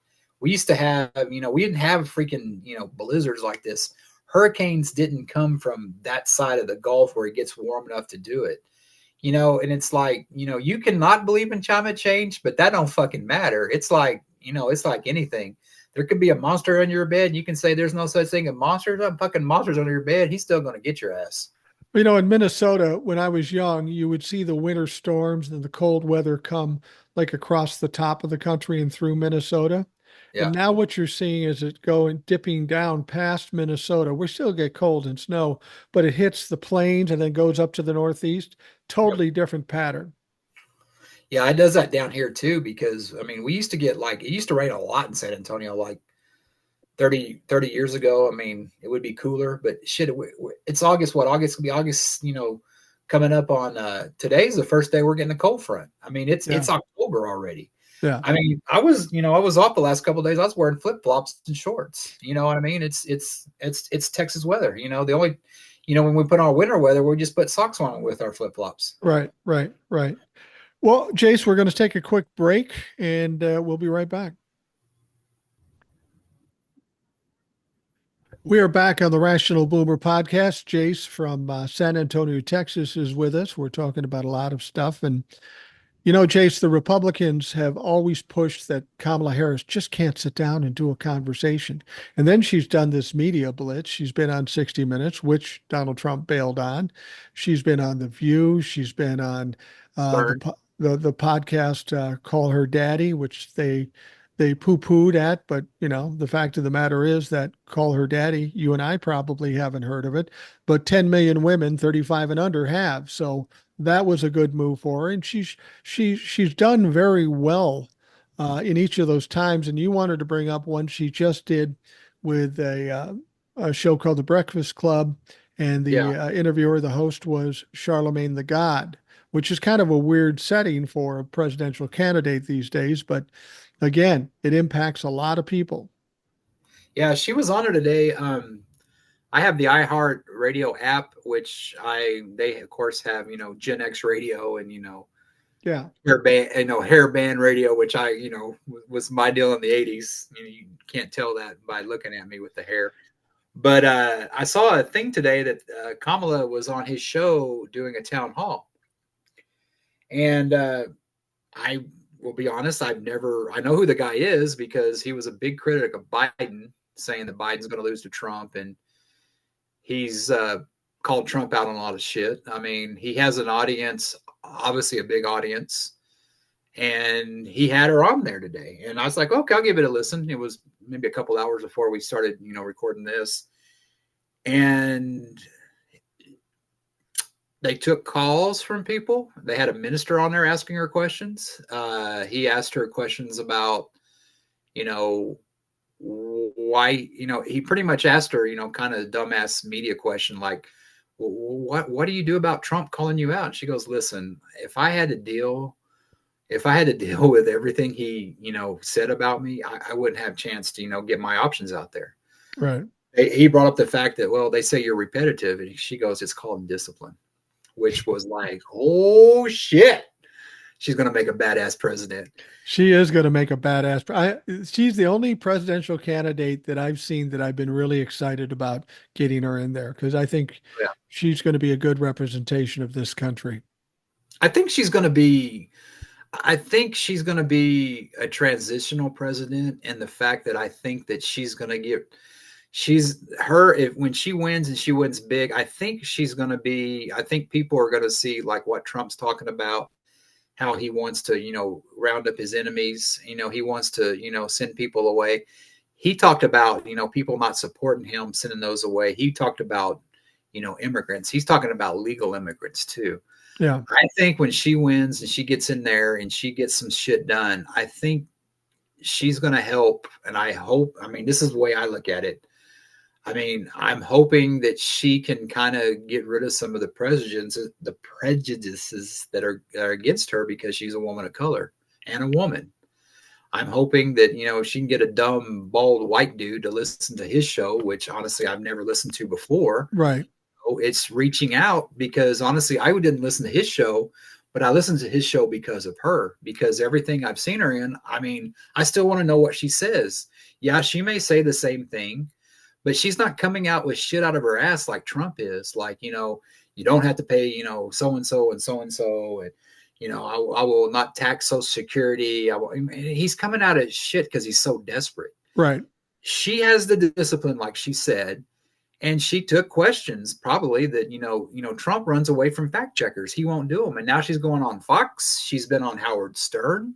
We used to have, we didn't have freaking, blizzards like this. Hurricanes didn't come from that side of the Gulf where it gets warm enough to do it. And it's like, you cannot believe in climate change, but that don't fucking matter. It's like, it's like anything. There could be a monster under your bed. And you can say there's no such thing as monsters. Fucking monsters under your bed. He's still going to get your ass. In Minnesota, when I was young, you would see the winter storms and the cold weather come like across the top of the country and through Minnesota. And Yeah. now what you're seeing is it going dipping down past Minnesota. We still get cold and snow, but it hits the plains and then goes up to the northeast. Yep. Totally different pattern. Yeah, it does that down here too, because we used to get it used to rain a lot in San Antonio, like 30 years ago. I mean, it would be cooler, but shit, it's August. What August will be August, coming up on today's the first day we're getting a cold front. I mean, Yeah. it's October already. Yeah. I mean, I was off the last couple of days. I was wearing flip flops and shorts. You know what I mean? It's Texas weather. The only, when we put on winter weather, we just put socks on with our flip flops. Right. Right. Right. Well, Jace, we're going to take a quick break and we'll be right back. We are back on the Rational Boomer podcast. Jace from San Antonio, Texas is with us. We're talking about a lot of stuff. And, Jace, the Republicans have always pushed that Kamala Harris just can't sit down and do a conversation. And then she's done this media blitz. She's been on 60 Minutes, which Donald Trump bailed on. She's been on The View. She's been on the podcast Call Her Daddy, which they poo-pooed at, but the fact of the matter is that Call Her Daddy, you and I probably haven't heard of it, but 10 million women 35 and under have. So that was a good move for her, and she's done very well in each of those times. And you wanted to bring up one she just did with a show called The Breakfast Club, and the Yeah. interviewer, the host, was Charlemagne the God, which is kind of a weird setting for a presidential candidate these days, but again, it impacts a lot of people. Yeah, she was on it today. I have the iHeart Radio app, which they of course have Gen X radio and Yeah. hair band radio, which was my deal in the '80s. You can't tell that by looking at me with the hair. But I saw a thing today that Kamala was on his show doing a town hall, and I will be honest, I know who the guy is because he was a big critic of Biden, saying that Biden's going to lose to Trump, and he's called Trump out on a lot of shit. I mean, he has an audience, obviously a big audience, and he had her on there today, and I was like, okay, I'll give it a listen. It was maybe a couple hours before we started, recording this, and they took calls from people. They had a minister on there asking her questions. He asked her questions about, why, he pretty much asked her, kind of dumbass media question like, what do you do about Trump calling you out? And she goes, listen, if I had to deal with everything he, said about me, I wouldn't have a chance to, get my options out there. Right. He brought up the fact that, well, they say you're repetitive. And she goes, it's called discipline, which was like, oh shit, she's going to make a badass president. She is going to make a badass. She's the only presidential candidate that I've seen that I've been really excited about getting her in there because I think Yeah. she's going to be a good representation of this country. I think she's going to be a transitional president, and the fact that I think that she's going to get if when she wins and she wins big, I think people are going to see like what Trump's talking about, how he wants to, round up his enemies, he wants to, send people away. He talked about, people not supporting him, sending those away. He talked about, immigrants. He's talking about legal immigrants too. Yeah. I think when she wins and she gets in there and she gets some shit done, I think she's going to help. And this is the way I look at it. I mean, I'm hoping that she can kind of get rid of some of the prejudices that are against her because she's a woman of color and a woman. I'm hoping that, she can get a dumb, bald white dude to listen to his show, which honestly I've never listened to before. Right. It's reaching out because honestly, I didn't listen to his show, but I listened to his show because of her, because everything I've seen her in, I mean, I still want to know what she says. Yeah, she may say the same thing, but she's not coming out with shit out of her ass like Trump is. Like, you don't have to pay, so-and-so and so-and-so. And, I will not tax Social Security. He's coming out of shit because he's so desperate. Right. She has the discipline, like she said. And she took questions probably that, Trump runs away from fact checkers. He won't do them. And now she's going on Fox. She's been on Howard Stern.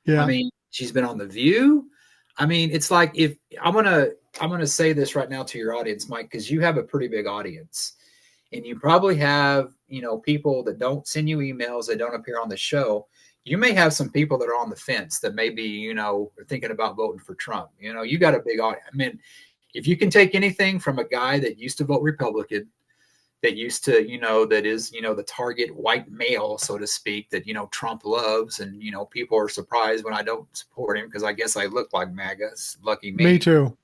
Yeah. I mean, she's been on The View. I mean, it's like if I'm going to say this right now to your audience, Mike, because you have a pretty big audience and you probably have, people that don't send you emails, that don't appear on the show. You may have some people that are on the fence that maybe, are thinking about voting for Trump. You got a big audience. I mean, if you can take anything from a guy that used to vote Republican, that used to, that is, the target white male, so to speak, that, Trump loves. And, people are surprised when I don't support him because I guess I look like MAGA. Lucky me. Me too.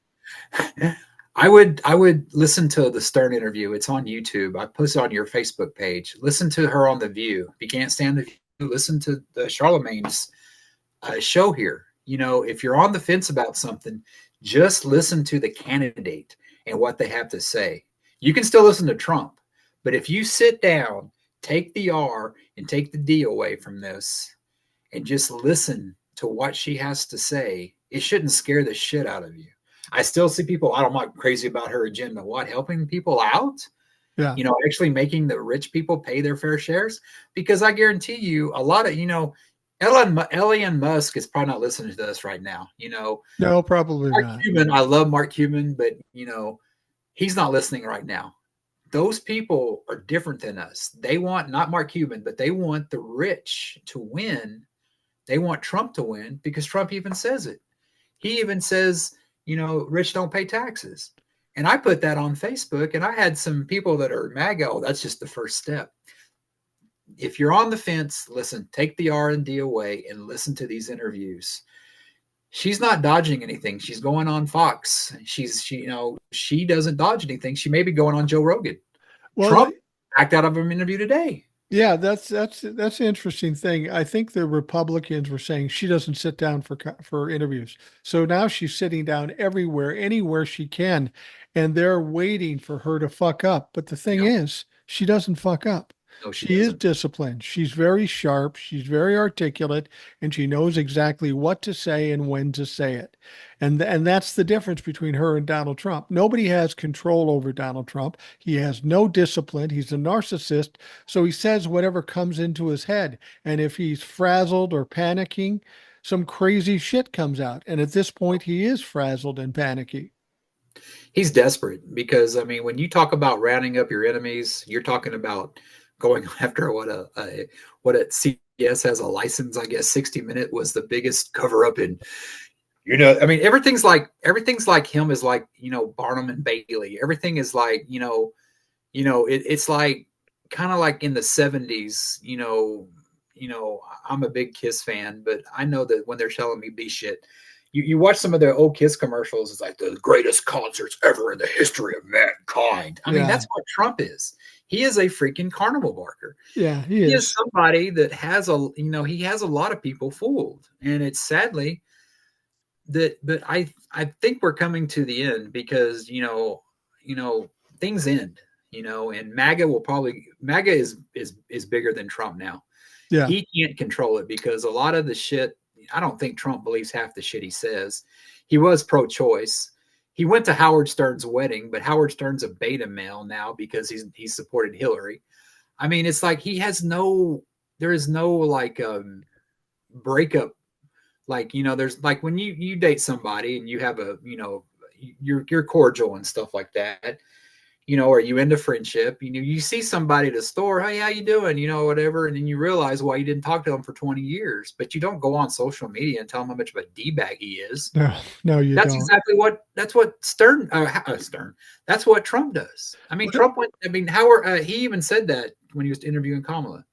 I would listen to the Stern interview. It's on YouTube. I post it on your Facebook page. Listen to her on The View. If you can't stand The View, listen to the Charlemagne's show here. If you're on the fence about something, just listen to the candidate and what they have to say. You can still listen to Trump, but if you sit down, take the R and take the D away from this and just listen to what she has to say, it shouldn't scare the shit out of you. I still see people, I'm not crazy about her agenda. What? Helping people out? Yeah. Actually making the rich people pay their fair shares? Because I guarantee you a lot of, Elon Musk is probably not listening to us right now. No, probably Mark not. Cuban, I love Mark Cuban, but he's not listening right now. Those people are different than us. They want not Mark Cuban, but they want the rich to win. They want Trump to win because Trump even says it. He even says, rich don't pay taxes. And I put that on Facebook, and I had some people that are MAGA. Oh, that's just the first step. If you're on the fence, listen, take the R&D away and listen to these interviews. She's not dodging anything. She's going on Fox. She doesn't dodge anything. She may be going on Joe Rogan. Well, Trump backed out of an interview today. Yeah, that's an interesting thing. I think the Republicans were saying she doesn't sit down for interviews. So now she's sitting down everywhere, anywhere she can, and they're waiting for her to fuck up. But the thing No, is, she doesn't fuck up. no, she She is doesn't. disciplined. She's very sharp. She's very articulate, and she knows exactly what to say and when to say it. And that's the difference between her and Donald Trump. Nobody has control over Donald Trump. He has no discipline. He's a narcissist, so he says whatever comes into his head. And if he's frazzled or panicking, some crazy shit comes out. And at this point, he is frazzled and panicky. He's desperate because I mean, when you talk about rounding up your enemies, you're talking about going after what a CBS has a license. I guess 60 Minute was the biggest cover up in, I mean, everything's like him is like, Barnum and Bailey. Everything is like, it's like kind of like in the 70s. I'm a big Kiss fan, but I know that when they're telling me B shit, you watch some of their old Kiss commercials, it's like the greatest concerts ever in the history of mankind. I mean, Yeah. that's what Trump is. He is a freaking carnival barker. Yeah, he He is is. somebody that he has a lot of people fooled. And it's sadly but I think we're coming to the end because, things end, and MAGA is bigger than Trump now. Yeah. He can't control it because a lot of the shit, I don't think Trump believes half the shit he says. He was pro-choice. He went to Howard Stern's wedding, but Howard Stern's a beta male now because he supported Hillary. I mean, it's like there is no like breakup. Like, there's like when you date somebody and you have you're cordial and stuff like that, or you end a friendship, you see somebody at a store, hey, how you doing, whatever, and then you realize why you didn't talk to them for 20 years, but you don't go on social media and tell him how much of a d-bag he is. No, no, you don't. That's what Stern, that's what Trump does. I mean, What? Howard, he even said that when he was interviewing Kamala,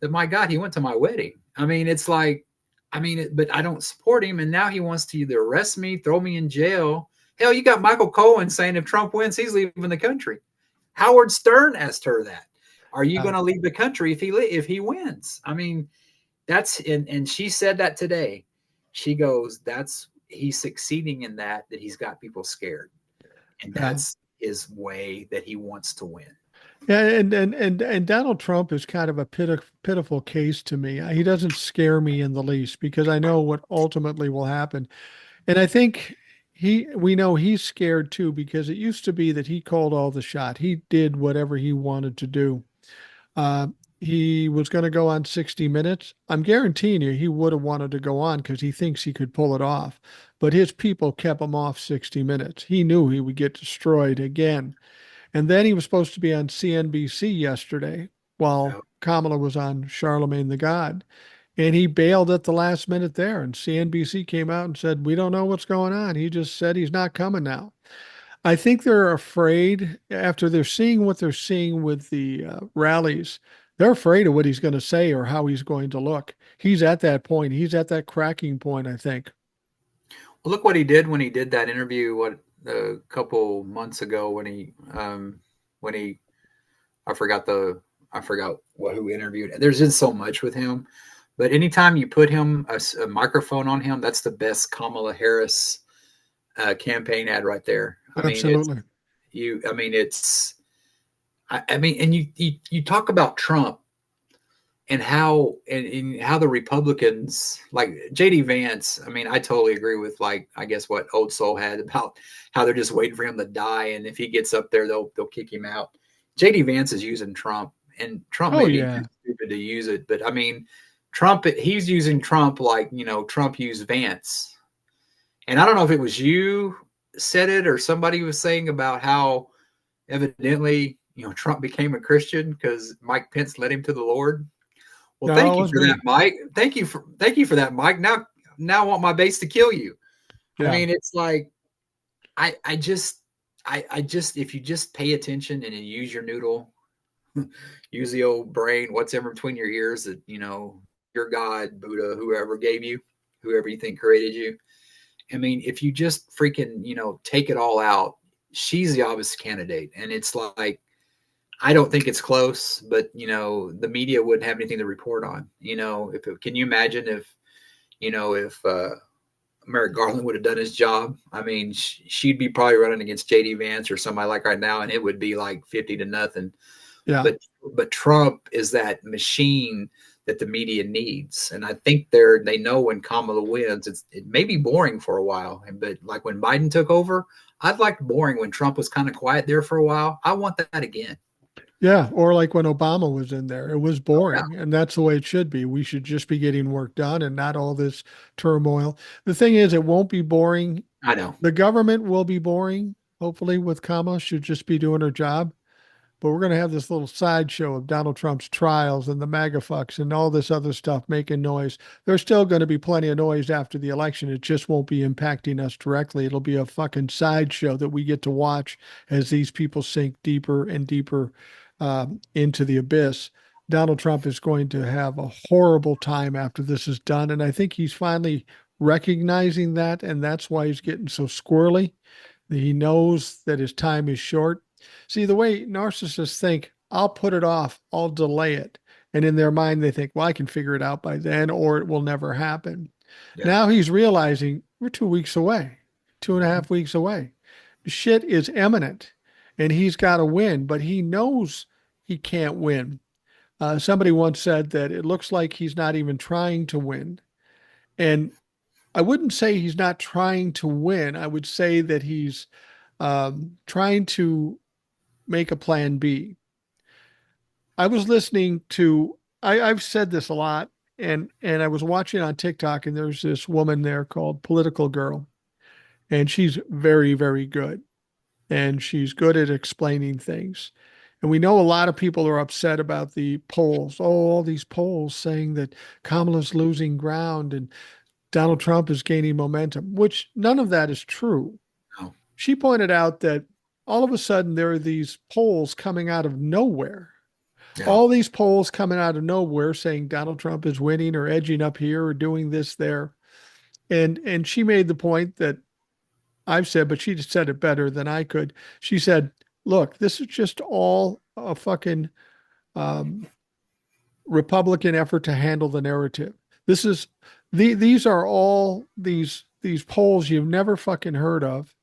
that, my God, he went to my wedding. I mean, it's like, but I don't support him, and now he wants to either arrest me, throw me in jail. Hell, you got Michael Cohen saying if Trump wins, he's leaving the country. Howard Stern asked her that. Are you Uh, going to leave the country if he wins? I mean, and she said that today. She goes, he's succeeding in that he's got people scared, and yeah. that's his way that he wants to win. Yeah, and Donald Trump is kind of a pitiful case to me. He doesn't scare me in the least because I know what ultimately will happen. And I think we know he's scared too because it used to be that he called all the shot. He did whatever he wanted to do. Uh, he was going to go on 60 Minutes. I'm guaranteeing you he would have wanted to go on because he thinks he could pull it off. But his people kept him off 60 Minutes. He knew he would get destroyed again. And then he was supposed to be on CNBC yesterday while So, Kamala was on Charlemagne the God. And he bailed at the last minute there. And CNBC came out and said, we don't know what's going on. He just said he's not coming now. I think they're afraid after they're seeing what they're seeing with the rallies. They're afraid of what he's going to say or how he's going to look. He's at that point. He's at that cracking point, I think. well, look what he did when he did that interview. What a couple months ago when he I forgot who interviewed. There's just so much with him, but anytime you put a microphone on him, that's the best Kamala Harris campaign ad right there. I mean, Absolutely. and you talk about Trump and how the Republicans, like JD Vance. I mean, I totally agree with, like, I guess what Old Soul had about how they're just waiting for him to die, and if he gets up there, they'll kick him out. JD Vance is using Trump, and Trump Oh, may be too yeah. stupid to use it, but I mean, he's using Trump like, Trump used Vance. And I don't know if it was you said it or somebody was saying about how evidently, Trump became a Christian because Mike Pence led him to the Lord. Well, No, thank it you was for that, me. Mike. Thank you for that, Mike. Now I want my base to kill you. I Yeah. mean, it's like I just if you just pay attention and you use your noodle, use the old brain, what's ever between your ears that, your God, Buddha, whoever gave you, whoever you think created you. I mean, if you just freaking, take it all out, she's the obvious candidate. And it's like, I don't think it's close, but the media wouldn't have anything to report on. Can you imagine if Merrick Garland would have done his job? I mean, she'd be probably running against JD Vance or somebody like right now, and it would be like 50-0. Yeah. But Trump is that machine that the media needs, and I think they know when Kamala wins, it may be boring for a while, but like when Biden took over, I'd liked boring when Trump was kind of quiet there for a while. I want that again. Yeah. Or like when Obama was in there, it was Oh yeah, boring. And that's the way it should be. We should just be getting work done and not all this turmoil. The thing is, it won't be boring. I know. The government will be boring, hopefully, with Kamala. Should just be doing her job. But we're going to have this little sideshow of Donald Trump's trials and the MAGA fucks and all this other stuff making noise. There's still going to be plenty of noise after the election. It just won't be impacting us directly. It'll be a fucking sideshow that we get to watch as these people sink deeper and deeper into the abyss. Donald Trump is going to have a horrible time after this is done. And I think he's finally recognizing that. And that's why he's getting so squirrely. He knows that his time is short. See, the way narcissists think, I'll put it off, I'll delay it. And in their mind, they think, well, I can figure it out by then, or it will never happen. Yeah. Now he's realizing we're 2 weeks away, 2.5 weeks away. Shit is imminent, and he's got to win, but he knows he can't win. Somebody once said that it looks like he's not even trying to win. And I wouldn't say he's not trying to win. I would say that he's trying to make a plan B. I was listening to, I've said this a lot, and I was watching on TikTok, and there's this woman there called Political Girl, and she's very, very good. And she's good at explaining things. And we know a lot of people are upset about the polls. Oh, all these polls saying that Kamala's losing ground and Donald Trump is gaining momentum, which none of that is true. No. She pointed out that all of a sudden there are these polls coming out of nowhere. Yeah. All these polls coming out of nowhere saying Donald Trump is winning or edging up here or doing this there. And she made the point that I've said, but she just said it better than I could. She said, look, this is just all a fucking um, Republican effort to handle the narrative. This is these are all these polls you've never fucking heard of.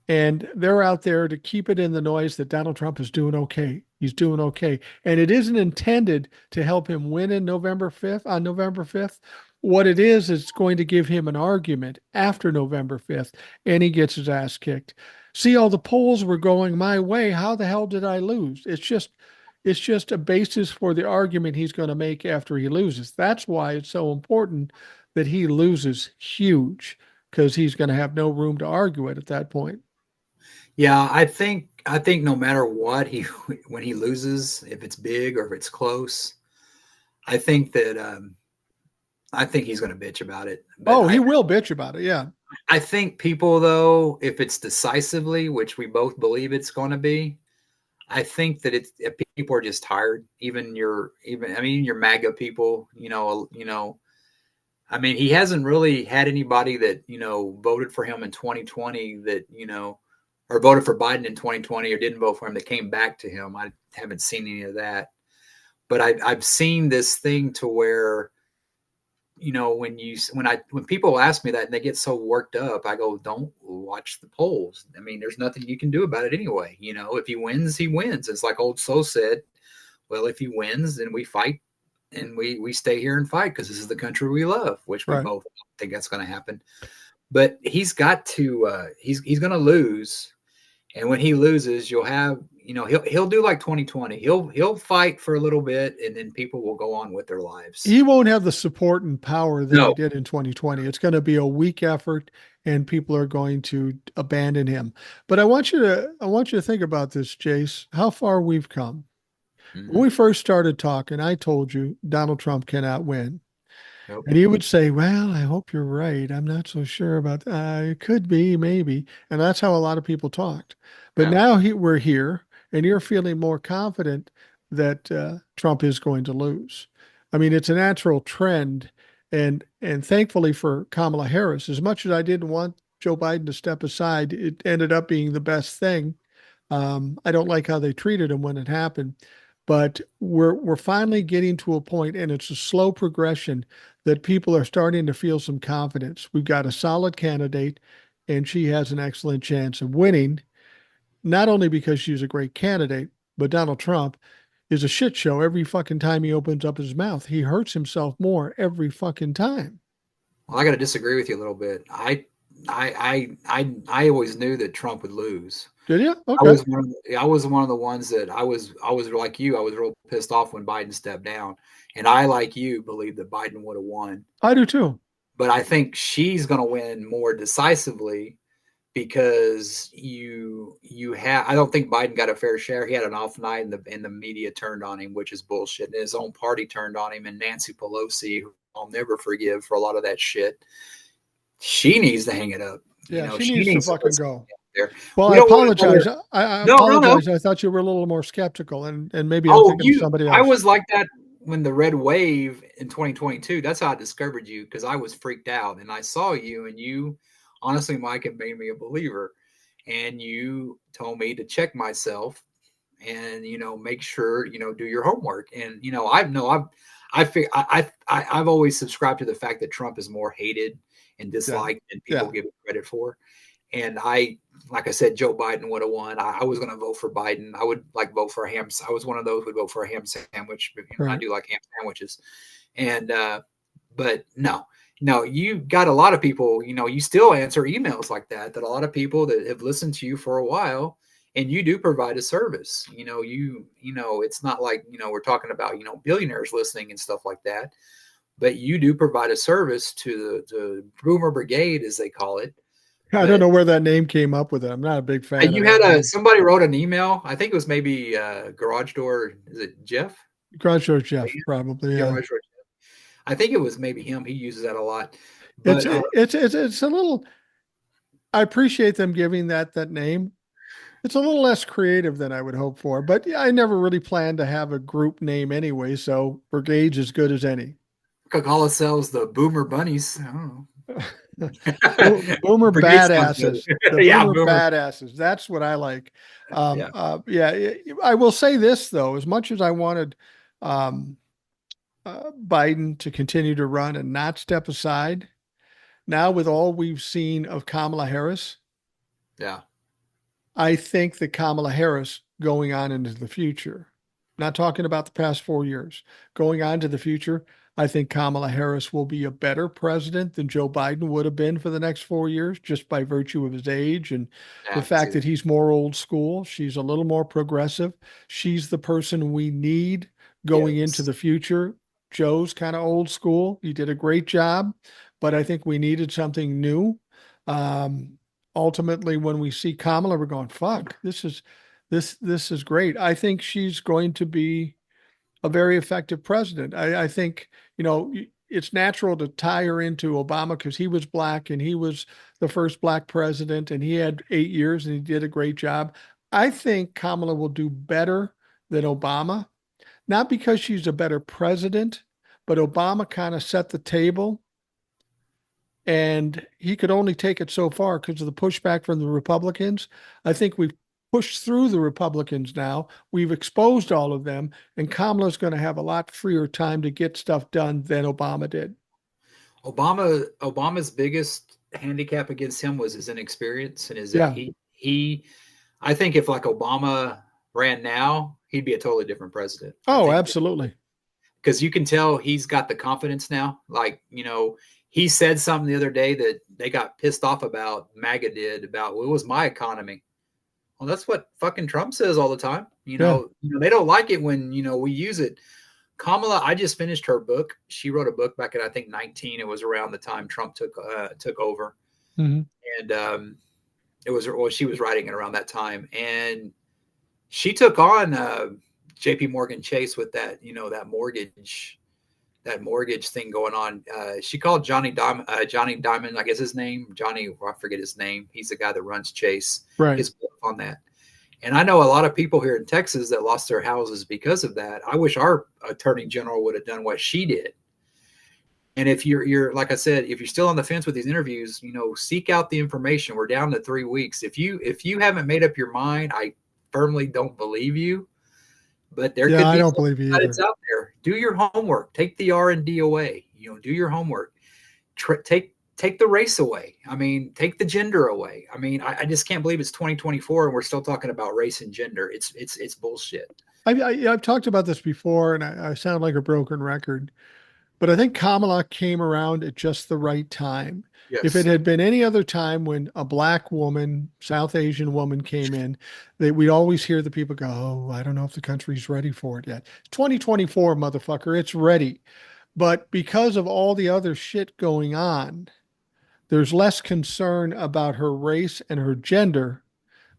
And they're out there to keep it in the noise that Donald Trump is doing okay. He's doing okay. And it isn't intended to help him win in November 5th, on November 5th. What it is, it's going to give him an argument after November 5th, and he gets his ass kicked. See, all the polls were going my way. How the hell did I lose? It's just a basis for the argument he's going to make after he loses. That's why it's so important that he loses huge, because he's going to have no room to argue it at that point. Yeah, I think no matter what he when he loses, if it's big or if it's close, I think that I think he's going to bitch about it. But Oh, he I will bitch about it. Yeah. I think people though, if it's decisively, which we both believe it's going to be, I think that it's if people are just tired. Even I mean your MAGA people, I mean, he hasn't really had anybody that, voted for him in 2020 that, or voted for Biden in 2020 or didn't vote for him that came back to him. I haven't seen any of that. But I've seen this thing to where, when people ask me that and they get so worked up, I go, don't watch the polls. I mean, there's nothing you can do about it anyway. If he wins, he wins. It's like old So said, well, if he wins, then we fight and we stay here and fight because this is the country we love, which we Right. both think that's going to happen. But he's got to he's going to lose, and when he loses, you'll have he'll do like 2020. He'll fight for a little bit, and then people will go on with their lives. He won't have the support and power that he No, did in 2020. It's going to be a weak effort, and people are going to abandon him. But I want you to think about this, Jace, how far we've come. When mm-hmm. we first started talking, I told you Donald Trump cannot win. Nope. And he would say, well, I hope you're right. I'm not so sure about that. It could be, maybe. And that's how a lot of people talked. But Yeah. now we're here, and you're feeling more confident that Trump is going to lose. I mean, it's a natural trend. And thankfully for Kamala Harris, as much as I didn't want Joe Biden to step aside, it ended up being the best thing I don't like how they treated him when it happened, but we're finally getting to a point, and it's a slow progression that people are starting to feel some confidence. We've got a solid candidate, and she has an excellent chance of winning, not only because she's a great candidate, but Donald Trump is a shit show every fucking time he opens up his mouth. He hurts himself more every fucking time. Well, I got to disagree with you a little bit. I always knew that Trump would lose. Did you? I Okay. was I was one of the ones that I was like you. I was real pissed off when Biden stepped down, and I, like you, believed that Biden would have won. I do too. But I think she's going to win more decisively because you have. I don't think Biden got a fair share. He had an off night, and the media turned on him, which is bullshit. And his own party turned on him, and Nancy Pelosi, who I'll never forgive for a lot of that shit, she needs to hang it up. You Yeah, know, she she needs to needs to fucking listen go. there. Well, We I don't want apologize. another. I No, no, no. apologize. I thought you were a little more skeptical, and maybe I'm Oh, thinking of somebody I else. was like that when the red wave in 2022. That's how I discovered you, because I was freaked out and I saw you, and you, honestly, Mike, have made me a believer. And you told me to check myself and, make sure, do your homework. And, I've always subscribed to the fact that Trump is more hated and Yeah, disliked than people yeah, give him credit for. And like I said, Joe Biden would have won. I was going to vote for Biden. I would like vote for a ham. I was one of those who would vote for a ham sandwich. But, I right. do like ham sandwiches. And, but no, you got a lot of people, you still answer emails like that a lot of people that have listened to you for a while, and you do provide a service. It's not like, we're talking about, billionaires listening and stuff like that, but you do provide a service to the Boomer Brigade, as they call it. I don't But know where that name came up with it. I'm not a big fan of you that had name. somebody wrote an email. I think it was maybe Garage Door. Is it Jeff? Garage Door Jeff, probably. Yeah, Yeah, Garage Door. I think it was maybe him. He uses that a lot. it's But it's a little. I appreciate them giving that name. It's a little less creative than I would hope for, but yeah, I never really planned to have a group name anyway, so Brigade's as good as any. Coca-Cola sells the Boomer Bunnies. I don't Boomer Brigade sounds badasses, better. the Yeah, boomer Boomer. badasses. That's what I like. Yeah. Yeah, I will say this though, as much as I wanted um, Biden to continue to run and not step aside, now with all we've seen of Kamala Harris, Yeah. I think that Kamala Harris going on into the future, not talking about the past 4 years, going on to the future, I think Kamala Harris will be a better president than Joe Biden would have been for the next 4 years, just by virtue of his age and Yeah, the I can see fact that. that he's more old school. She's a little more progressive. She's the person we need going into Yes. the future. Joe's kind of old school. He did a great job, but I think we needed something new. Um, Ultimately, when we see Kamala, we're going, fuck, this is great. I think she's going to be a very effective president. I think, it's natural to tie her into Obama because he was black and he was the first black president and he had 8 years and he did a great job. I think Kamala will do better than Obama, not because she's a better president, but Obama kind of set the table and he could only take it so far because of the pushback from the Republicans. I think we've pushed through the Republicans now. We've exposed all of them, and Kamala's going to have a lot freer time to get stuff done than Obama did. Obama's biggest handicap against him was his inexperience and his Yeah. he I think if like Obama ran now, he'd be a totally different president. I Oh, think absolutely. because you can tell he's got the confidence now. Like, he said something the other day that they got pissed off about, MAGA did, about, well, it was my economy. Well, that's what fucking Trump says all the time. Yeah. They don't like it when, we use it. Kamala, I just finished her book. She wrote a book back in, I think, 19. It was around the time Trump took over. Mhm. And she was writing it around that time. And she took on JP Morgan Chase with that, that mortgage thing going on. She called Johnny Diamond, I guess his name, Johnny, I forget his name. He's the guy that runs Chase, Right. his book on that. And I know a lot of people here in Texas that lost their houses because of that. I wish our attorney general would have done what she did. And if you're like I said, if you're still on the fence with these interviews, seek out the information. We're down to 3 weeks. If you haven't made up your mind, I firmly don't believe you, but there Yeah, could I be don't some believe you candidates either. out there. Do your homework. Take the R&D away. Do your homework. Take the race away. I mean, take the gender away. I mean, I just can't believe it's 2024 and we're still talking about race and gender. It's bullshit. I've talked about this before, and I sound like a broken record, but I think Kamala came around at just the right time. If it Yes. had been any other time when a black woman, South Asian woman came in, that we'd always hear the people go, "Oh, I don't know if the country's ready for it yet." 2024, motherfucker, it's ready. But because of all the other shit going on, there's less concern about her race and her gender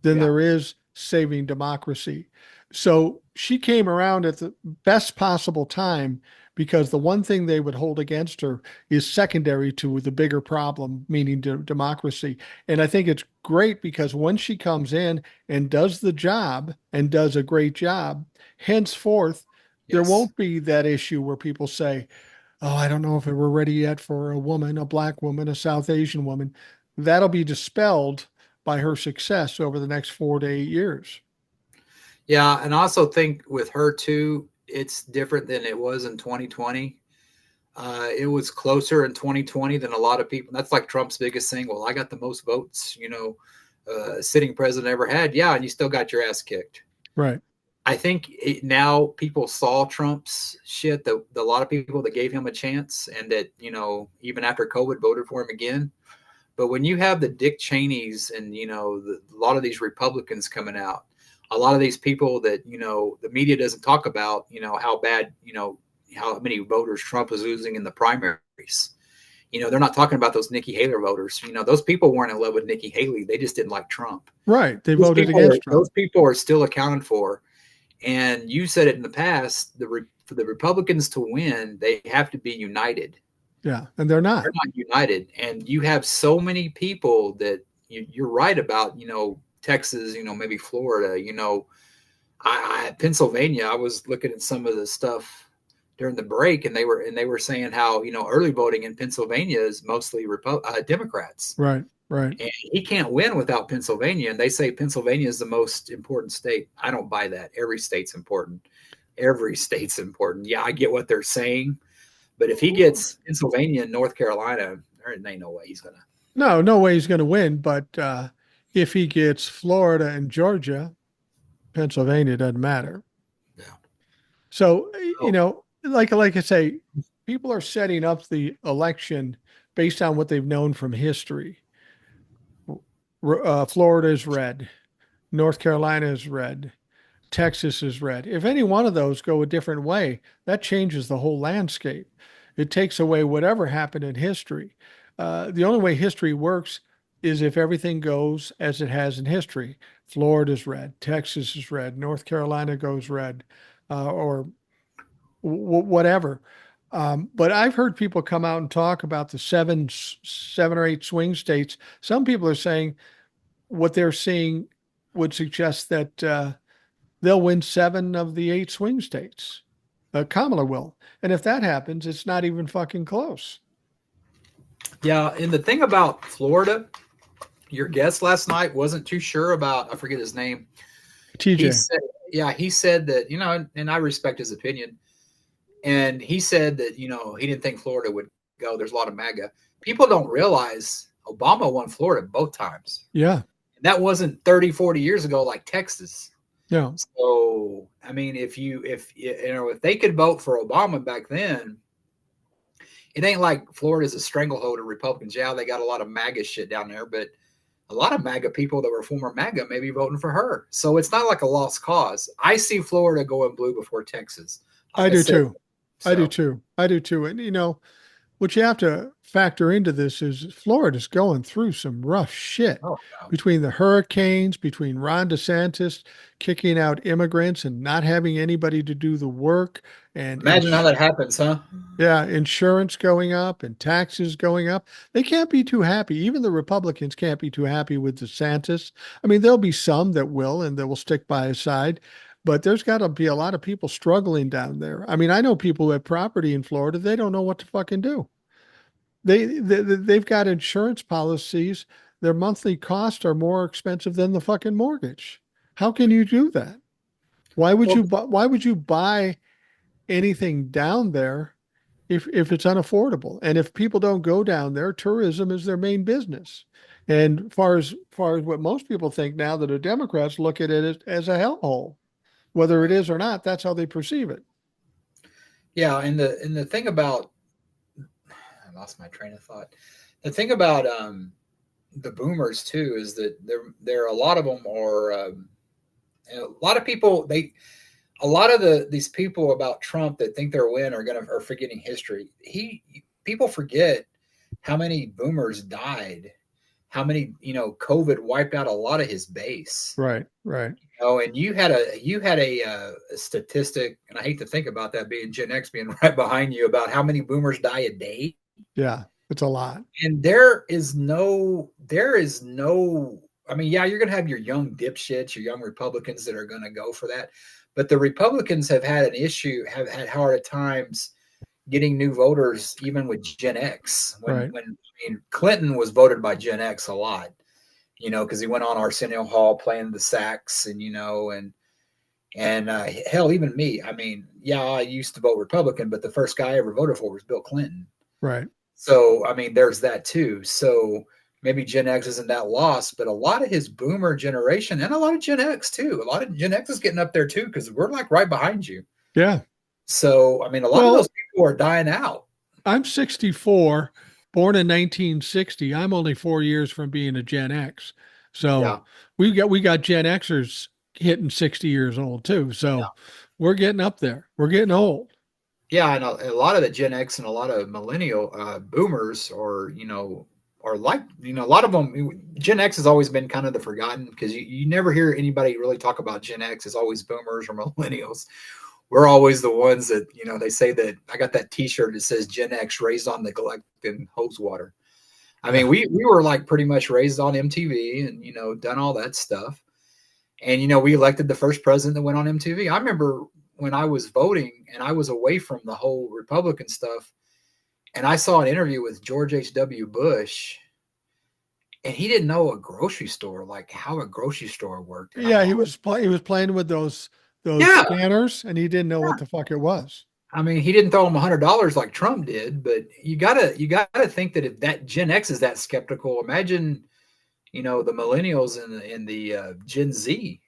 than Yeah. there is saving democracy. So she came around at the best possible time because the one thing they would hold against her is secondary to the bigger problem, meaning democracy. And I think it's great because when she comes in and does the job and does a great job, henceforth, there Yes. won't be that issue where people say, "Oh, I don't know if we're ready yet for a woman, a black woman, a South Asian woman." That'll be dispelled by her success over the next 4 to 8 years. Yeah, and I also think with her too, it's different than it was in 2020. It was closer in 2020 than a lot of people. That's like Trump's biggest thing. Well, I got the most votes, sitting president ever had. Yeah, and you still got your ass kicked. Right. I think now people saw Trump's shit. A lot of people that gave him a chance, and that even after COVID voted for him again. But when you have the Dick Cheneys and a lot of these Republicans coming out, a lot of these people that the media doesn't talk about, how bad, how many voters Trump is losing in the primaries. They're not talking about those Nikki Haley voters. Those people weren't in love with Nikki Haley. They just didn't like Trump. Right. They Those voted people are against Trump. those people are still accounted for. And you said it in the past. For the Republicans to win, they have to be united. Yeah. And they're They're not. not united, and you have so many people that you're right about. Texas. Maybe Florida. Pennsylvania. I was looking at some of the stuff during the break, and they were saying how early voting in Pennsylvania is mostly Democrats, Right. Right. and he can't win without Pennsylvania. And they say Pennsylvania is the most important state. I don't buy that. Every state's important. Every state's important. Yeah, I get what they're saying, but if he gets Pennsylvania and North Carolina, there ain't no way he's gonna. No, no way he's going to win. But if he gets Florida and Georgia, Pennsylvania doesn't matter. Yeah. So, Oh, like I say, people are setting up the election based on what they've known from history. Florida is red. North Carolina is red. Texas is red. If any one of those go a different way, that changes the whole landscape. It takes away whatever happened in history. The only way history works is if everything goes as it has in history. Florida's red, Texas is red, North Carolina goes red, or whatever. But I've heard people come out and talk about the seven or eight swing states. Some people are saying what they're seeing would suggest that they'll win seven of the eight swing states. Kamala will. And if that happens, it's not even fucking close. yeah. And the thing about Florida, your guest last night wasn't too sure about. I forget his name. He TJ. said, yeah, he said that and I respect his opinion. And he said that he didn't think Florida would go. There's a lot of MAGA. People don't realize Obama won Florida both times. Yeah. And that wasn't 30, 40 years ago like Texas. Yeah. So I mean, if they could vote for Obama back then, it ain't like Florida's a stranglehold of Republicans. Yeah, they got a lot of MAGA shit down there, but a lot of MAGA people that were former MAGA may be voting for her. So it's not like a lost cause. I see Florida going blue before Texas. I Like I do said, too. I do so too. I do too. And what you have to factor into this is Florida's going through some rough shit oh no. between the hurricanes, between Ron DeSantis kicking out immigrants and not having anybody to do the work, and Imagine how that happens, huh? yeah, insurance going up and taxes going up. They can't be too happy. Even the Republicans can't be too happy with DeSantis. I mean, there'll be some that will and that will stick by his side, but there's got to be a lot of people struggling down there. I mean, I know people who have property in Florida, they don't know what to fucking do. They've got insurance policies. Their monthly costs are more expensive than the fucking mortgage. How can you do that? Why would Well, you buy anything down there if it's unaffordable? And if people don't go down there, tourism is their main business. And far as what most people think now that are Democrats look at it as a hellhole, whether it is or not, that's how they perceive it. yeah, and the thing about I lost my train of thought. The thing about the boomers too is that there are a lot of them are a lot of people they a lot of these people about Trump that think they're win are forgetting history. People forget how many boomers died, how many COVID wiped out a lot of his base. Right, right. And you had a statistic, and I hate to think about that being Gen X being right behind you about how many boomers die a day. Yeah, it's a lot. And there is no. I mean, yeah, you're going to have your young dipshits, your young Republicans that are going to go for that, but the Republicans have had have had hard times getting new voters, even with Gen X. Right. I mean, Clinton was voted by Gen X a lot, because he went on Arsenio Hall playing the sax, and hell, even me. I mean, yeah, I used to vote Republican, but the first guy I ever voted for was Bill Clinton. Right. So, I mean, there's that too. So maybe Gen X isn't that lost, but a lot of his boomer generation and a lot of Gen X too, a lot of Gen X is getting up there too, because we're like right behind you. Yeah. So, I mean, a lot of those Well, people are dying out. I'm 64, born in 1960. I'm only 4 years from being a Gen X. Yeah. So we got Gen Xers hitting 60 years old too. So we're getting up there. We're getting old. Yeah. And a lot of the Gen X and a lot of millennial boomers are like, a lot of them, Gen X has always been kind of the forgotten because you never hear anybody really talk about Gen X. It's always boomers or millennials. We're always the ones that, they say that I got that t-shirt that says Gen X raised on neglect and hose water. I mean, Yeah. we were like pretty much raised on MTV and, done all that stuff. And, we elected the first president that went on MTV. I remember when I was voting and I was away from the whole Republican stuff and I saw an interview with George H.W. Bush and he didn't know a grocery store, like how a grocery store worked. And I'm Yeah, like, he was playing with those yeah. scanners and he didn't know what the fuck it was. I mean, he didn't throw him $100 like Trump did, but you gotta think that if that Gen X is that skeptical, imagine the millennials and the Gen Z.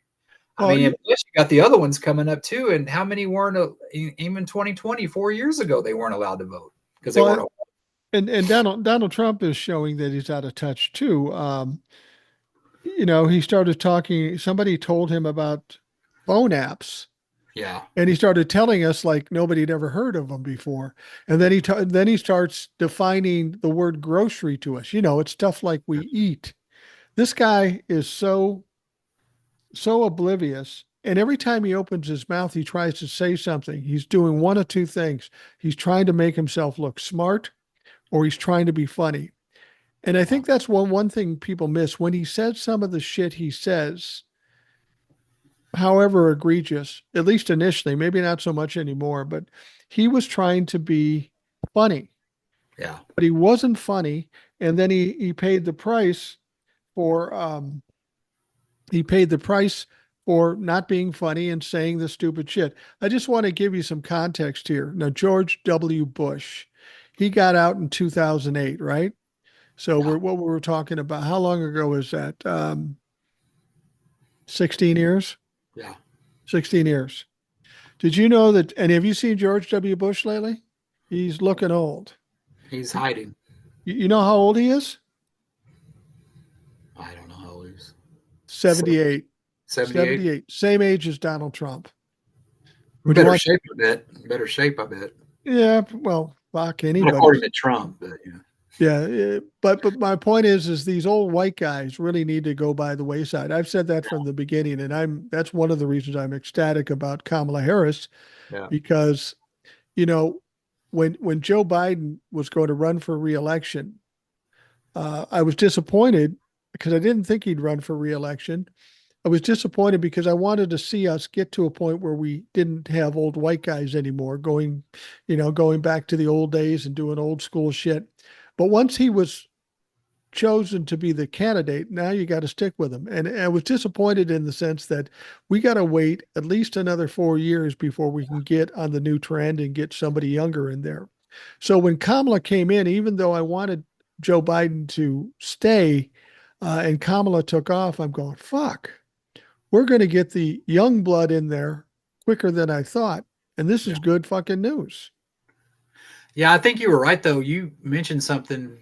I Well, mean, and plus you got the other ones coming up too. And how many weren't even 2020, 4 years ago they weren't allowed to vote because they well, weren't. and Donald Trump is showing that he's out of touch too. He started talking, somebody told him about phone apps Yeah, and he started telling us like nobody had ever heard of them before. And then he starts defining the word grocery to us. It's stuff like we eat. This guy is so oblivious. And every time he opens his mouth, he tries to say something. He's doing one of two things. He's trying to make himself look smart or he's trying to be funny. And I yeah, think that's one thing people miss when he says some of the shit he says, however egregious, at least initially, maybe not so much anymore, but he was trying to be funny, yeah, but he wasn't funny. And then he paid the price for he paid the price for not being funny and saying the stupid shit. I just want to give you some context here. Now, George W. Bush, he got out in 2008, right? So yeah, what we were talking about, how long ago is that? 16 years? yeah. 16 years. Did you know that? And have you seen George W. Bush lately? He's looking old. He's hiding. You know how old he is? I don't know how old he is. 78. 78. 78. Same age as Donald Trump. Would you Better want? shape a bit. Better shape, I bet. Yeah, well, fuck Not anybody. according to Trump, but yeah. Yeah, but my point is these old white guys really need to go by the wayside. I've said that from the beginning, and that's one of the reasons I'm ecstatic about Kamala Harris Yeah. because you know when Joe Biden was going to run for reelection, I was disappointed because I didn't think he'd run for reelection. I was disappointed because I wanted to see us get to a point where we didn't have old white guys anymore going back to the old days and doing old school shit. But once he was chosen to be the candidate, now you got to stick with him. And I was disappointed in the sense that we got to wait at least another 4 years before we can get on the new trend and get somebody younger in there. So when Kamala came in, even though I wanted Joe Biden to stay, and Kamala took off, I'm going, fuck, we're going to get the young blood in there quicker than I thought. And this Yeah. is good fucking news. Yeah, I think you were right though. You mentioned something,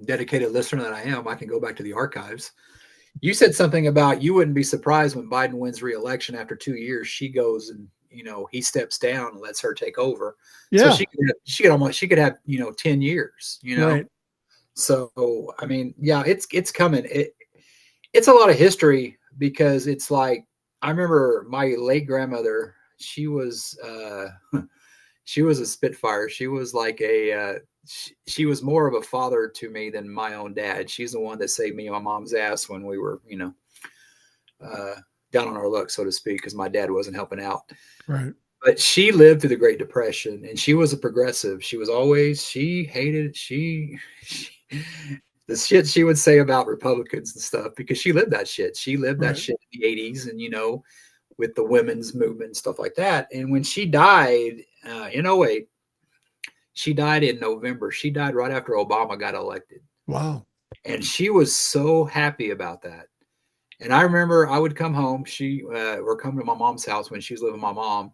dedicated listener that I am. I can go back to the archives. You said something about you wouldn't be surprised when Biden wins re-election after 2 years. She goes and he steps down and lets her take over. So Yeah, she could have 10 years. right. So I mean, yeah, it's coming. It's a lot of history because it's like I remember my late grandmother. She was a spitfire. She was like she was more of a father to me than my own dad. She's the one that saved me and my mom's ass when we were, uh, down on our luck, so to speak, because my dad wasn't helping out. Right. But she lived through the Great Depression, and she was a progressive. She hated she the shit she would say about Republicans and stuff because she lived that shit. She lived that Right. shit in the '80s, and with the women's movement and stuff like that. And when she died in '08, she died in November. She died right after Obama got elected. Wow. And she was so happy about that. And I remember I would come home. She or come to my mom's house when she was living with my mom,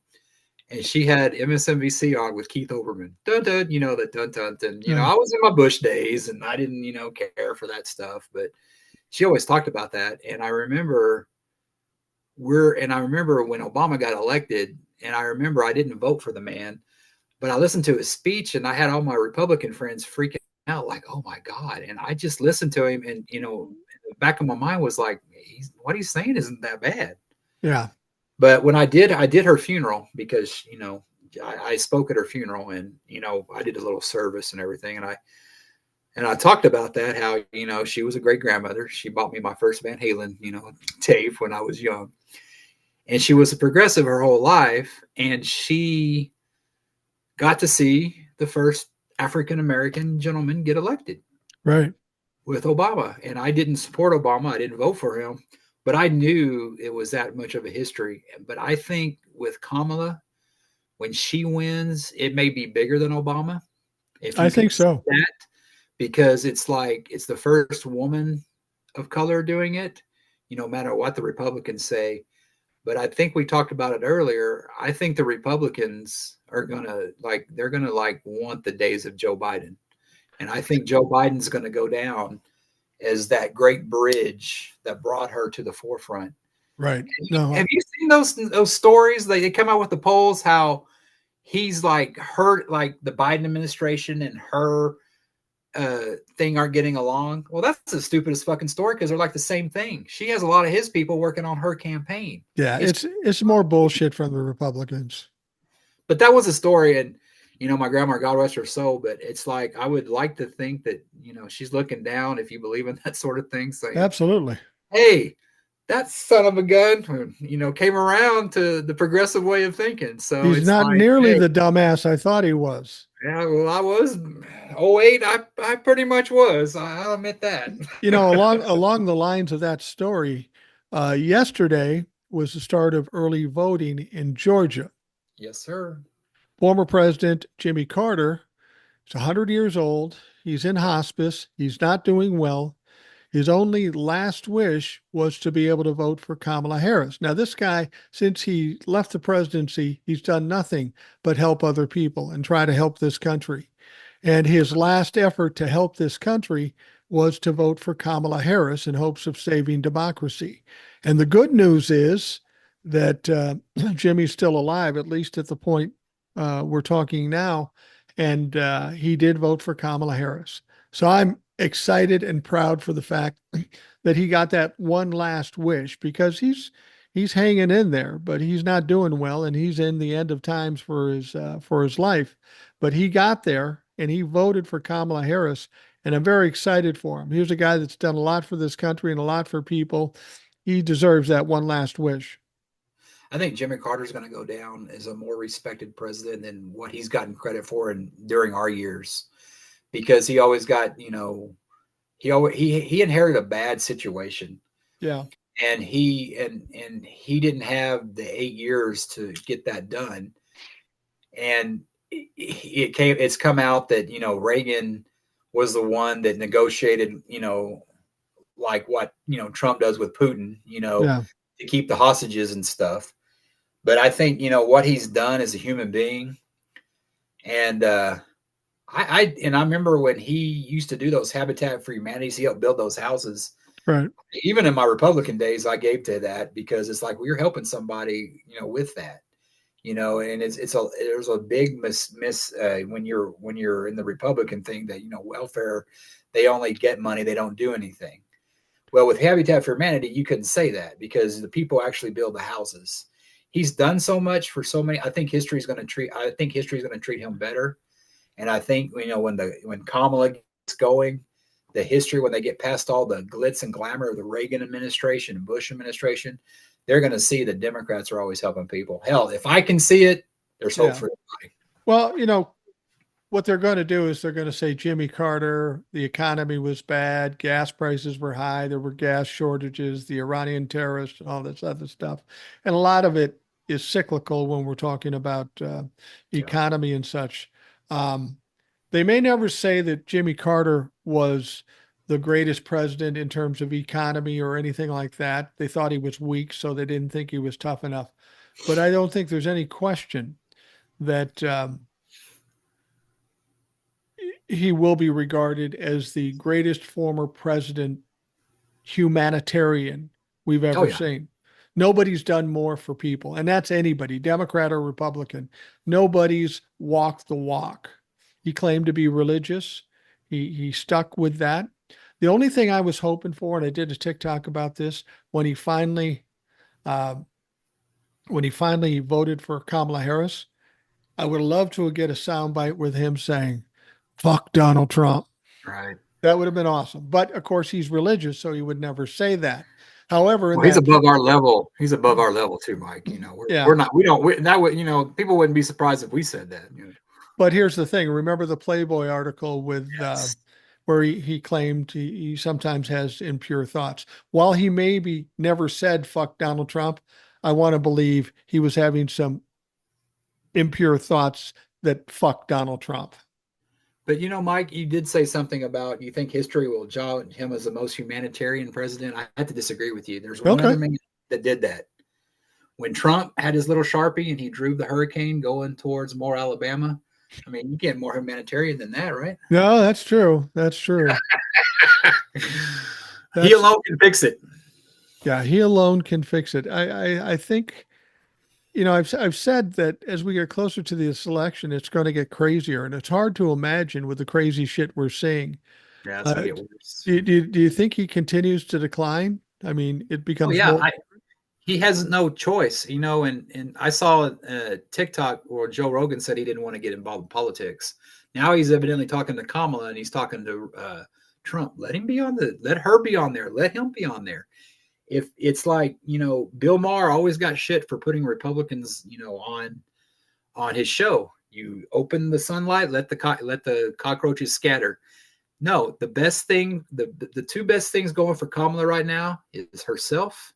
and she had MSNBC on with Keith Olbermann. Dun dun, the dun dun dun. Yeah. I was in my Bush days, and I didn't, care for that stuff. But she always talked about that, and I remember when Obama got elected, and I remember I didn't vote for the man, but I listened to his speech, and I had all my Republican friends freaking out, like, "Oh my God!" And I just listened to him, and the back of my mind was like, "What he's saying isn't that bad." Yeah. But when I did her funeral because I spoke at her funeral, and I did a little service and everything, and I talked about that how she was a great grandmother. She bought me my first Van Halen tape when I was young, and she was a progressive her whole life, and she got to see the first African American gentleman get elected Right. with Obama. And I didn't support Obama, I didn't vote for him, but I knew it was that much of a history. But I think with Kamala, when she wins, it may be bigger than Obama, if I you can think see so. that, because it's like it's the first woman of color doing it, no matter what the Republicans say. But I think we talked about it earlier. I think the Republicans are they're gonna want the days of Joe Biden. And I think Joe Biden's gonna go down as that great bridge that brought her to the forefront. Right. No. Have you seen those stories? They come out with the polls how he's like her, like the Biden administration and her thing aren't getting along. Well, that's the stupidest fucking story because they're like the same thing. She has a lot of his people working on her campaign. Yeah, It's it's more bullshit from the Republicans. But that was a story, and my grandma, God rest her soul. But it's like I would like to think that she's looking down, if you believe in that sort of thing, saying, Absolutely. "Hey, that son of a gun, came around to the progressive way of thinking." So He's it's not like, nearly hey, the dumbass I thought he was. yeah, well, I was '08. I pretty much was. I'll admit that. Along the lines of that story, yesterday was the start of early voting in Georgia. Yes, sir. Former President Jimmy Carter is 100 years old. He's in hospice. He's not doing well. His only last wish was to be able to vote for Kamala Harris. Now, this guy, since he left the presidency, he's done nothing but help other people and try to help this country. And his last effort to help this country was to vote for Kamala Harris in hopes of saving democracy. And the good news is that Jimmy's still alive, at least at the point we're talking now. And he did vote for Kamala Harris. So I'm excited and proud for the fact that he got that one last wish because he's hanging in there, but he's not doing well, and he's in the end of times for his life. But he got there and he voted for Kamala Harris, and I'm very excited for him. Here's a guy that's done a lot for this country and a lot for people. He deserves that one last wish. I think Jimmy Carter's going to go down as a more respected president than what he's gotten credit for during our years, because he always got, he inherited a bad situation, Yeah. and he didn't have the 8 years to get that done. And it's come out that Reagan was the one that negotiated, like what Trump does with Putin, Yeah. to keep the hostages and stuff. But I think what he's done as a human being, and I remember when he used to do those Habitat for Humanities, he helped build those houses. Right. Even in my Republican days, I gave to that because it's like we're helping somebody, with that, and there's a big miss when you're in the Republican thing that welfare, they only get money, they don't do anything. Well, with Habitat for Humanity, you couldn't say that because the people actually build the houses. He's done so much for so many. I think history is going to treat him better. And I think when Kamala gets going, the history when they get past all the glitz and glamour of the Reagan administration and Bush administration, they're going to see that Democrats are always helping people. Hell, if I can see it, there's hope Yeah. for everybody. Well, what they're going to do is they're going to say Jimmy Carter, the economy was bad, gas prices were high, there were gas shortages, the Iranian terrorists, and all this other stuff. And a lot of it is cyclical when we're talking about Yeah. economy and such. Um, they may never say that Jimmy Carter was the greatest president in terms of economy or anything like that. They thought he was weak, so they didn't think he was tough enough. But I don't think there's any question that he will be regarded as the greatest former president humanitarian we've Oh ever yeah. seen. Nobody's done more for people, and that's anybody, Democrat or Republican. Nobody's walked the walk. He claimed to be religious. He stuck with that. The only thing I was hoping for, and I did a TikTok about this, when he finally uh, voted for Kamala Harris, I would love to get a soundbite with him saying, "Fuck Donald Trump." Right. That would have been awesome. But of course, he's religious, so he would never say that. However, in Well, he's that, above our level. He's above our level too, Mike. We're yeah. not. We don't. That would. People wouldn't be surprised if we said that. But here's the thing. Remember the Playboy article with Yes. where he claimed he sometimes has impure thoughts. While he maybe never said "fuck Donald Trump," I want to believe he was having some impure thoughts that "fuck Donald Trump." But Mike, you did say something about you think history will judge him as the most humanitarian president. I have to disagree with you. There's one Okay. other man that did that. When Trump had his little Sharpie and he drew the hurricane going towards more Alabama, I mean, you get more humanitarian than that, right? No, that's true. That's true. He That's alone can fix it. Yeah. He alone can fix it. I think. I've said that as we get closer to this election, it's going to get crazier, and it's hard to imagine with the crazy shit we're seeing. Yeah, it's gonna Uh, get worse. do you think he continues to decline? I mean, it Oh becomes yeah, more. he has no choice, and I saw TikTok where Joe Rogan said he didn't want to get involved in politics. Now he's evidently talking to Kamala and he's talking to Trump. Let her be on there. Let him be on there. If it's like Bill Maher always got shit for putting Republicans on his show. You open the sunlight, let the cockroaches scatter. No, the best thing, the two best things going for Kamala right now is herself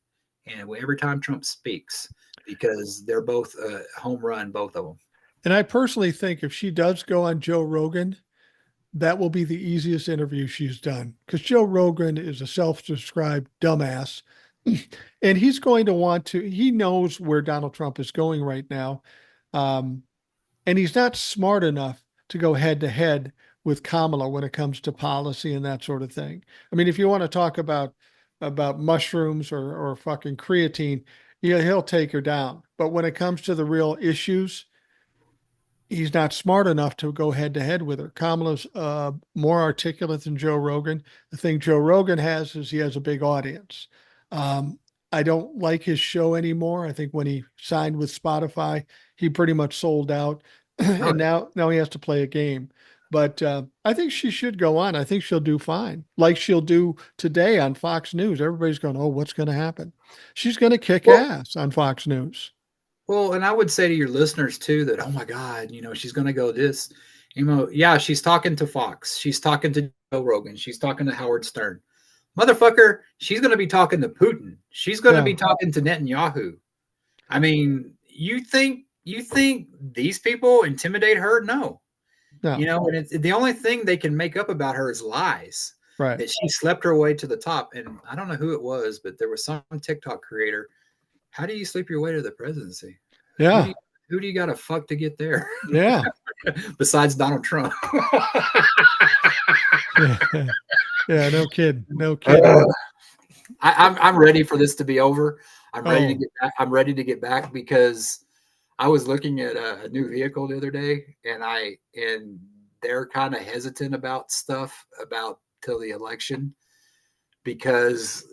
and every time Trump speaks, because they're both home run, both of them. And I personally think if she does go on Joe Rogan, that will be the easiest interview she's done because Joe Rogan is a self-described dumbass. And he's going to want to, he knows where Donald Trump is going right now. Um, and he's not smart enough to go head to head with Kamala when it comes to policy and that sort of thing. I mean, if you want to talk about mushrooms or fucking creatine, yeah, he'll take her down. But when it comes to the real issues, he's not smart enough to go head to head with her. Kamala's more articulate than Joe Rogan. The thing Joe Rogan has is he has a big audience. Um, I don't like his show anymore. I think when he signed with Spotify, he pretty much sold out, Oh, and now he has to play a game. But I think she should go on. I think she'll do fine, like she'll do today on Fox News. Everybody's going, "Oh, what's going to happen?" She's going to kick well, ass on Fox News. well, and I would say to your listeners too that, oh my God, she's going to go this. Yeah, she's talking to Fox. She's talking to Rogan. She's talking to Howard Stern. Motherfucker, she's going to be talking to Putin. She's going to be talking to Netanyahu. I mean, you think these people intimidate her? No. No. You know, and it's the only thing they can make up about her is lies. Right. That she slept her way to the top. And I don't know who it was, but there was some TikTok creator. How do you sleep your way to the presidency? Yeah. Who do you got to fuck to get there? Yeah. Besides Donald Trump. Yeah. Yeah. No kidding. No kidding. I'm ready for this to be over. I'm ready to Oh, get back. I'm ready to get back because I was looking at a new vehicle the other day, and they're kind of hesitant about stuff about till the election because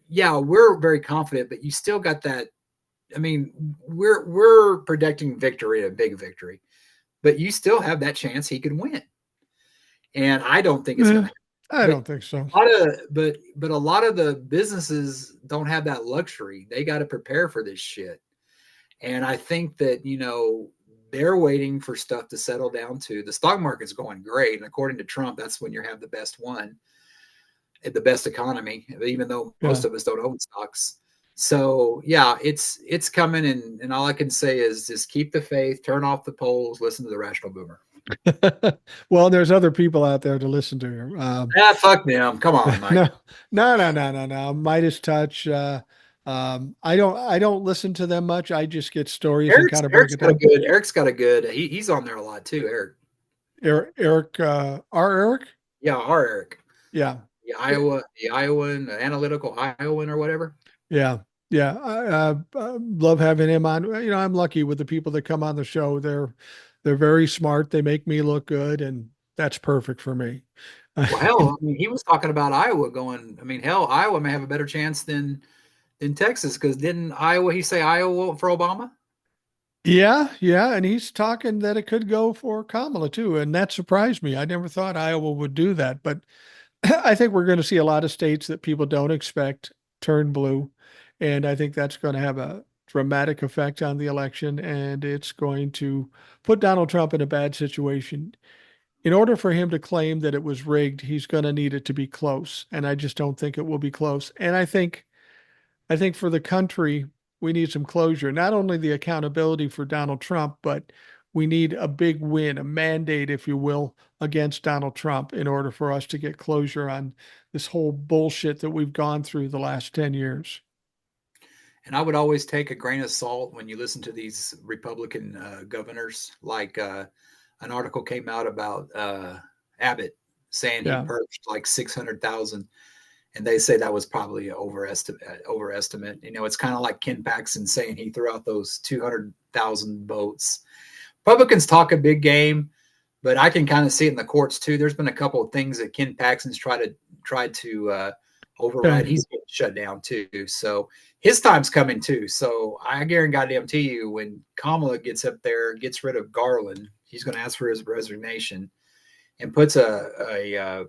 yeah, we're very confident, but you still got that. I mean, we're projecting victory, a big victory, but you still have that chance he could win, and I don't think it's going to happen. I But don't think so. a lot of the businesses don't have that luxury. They got to prepare for this shit. And I think that, they're waiting for stuff to settle down too. The stock market's going great. And according to Trump, that's when you have the best one, the best economy, even though most of us don't own stocks. So yeah, it's coming. And all I can say is just keep the faith, turn off the polls, listen to the Rational Boomer. Well, there's other people out there to listen to you. Fuck them. Come on, Mike. No. Midas Touch. I don't listen to them much. I just get stories and kind of break it down. Eric's got a good. He's on there a lot too. Eric, our Eric. Yeah, our Eric. Yeah. The Iowan, analytical Iowan or whatever. Yeah. Yeah. I love having him on. I'm lucky with the people that come on the show. They're very smart. They make me look good, and that's perfect for me. Well, hell, he was talking about Iowa going. Hell, Iowa may have a better chance than Texas because didn't he say Iowa for Obama? Yeah, and he's talking that it could go for Kamala too, and that surprised me. I never thought Iowa would do that, but I think we're going to see a lot of states that people don't expect turn blue, and I think that's going to have a dramatic effect on the election, and it's going to put Donald Trump in a bad situation. In order for him to claim that it was rigged, he's going to need it to be close, and I just don't think it will be close. And I think for the country, we need some closure, not only the accountability for Donald Trump, but we need a big win, a mandate, if you will, against Donald Trump in order for us to get closure on this whole bullshit that we've gone through the last 10 years. And I would always take a grain of salt when you listen to these Republican governors. Like an article came out about Abbott saying he purged like 600,000. And they say that was probably an overestimate. It's kind of like Ken Paxton saying he threw out those 200,000 votes. Republicans talk a big game, but I can kind of see it in the courts too. There's been a couple of things that Ken Paxton's tried to override. He's getting shut down too. So his time's coming too. So I guarantee you when Kamala gets up there, gets rid of Garland, he's going to ask for his resignation and puts you're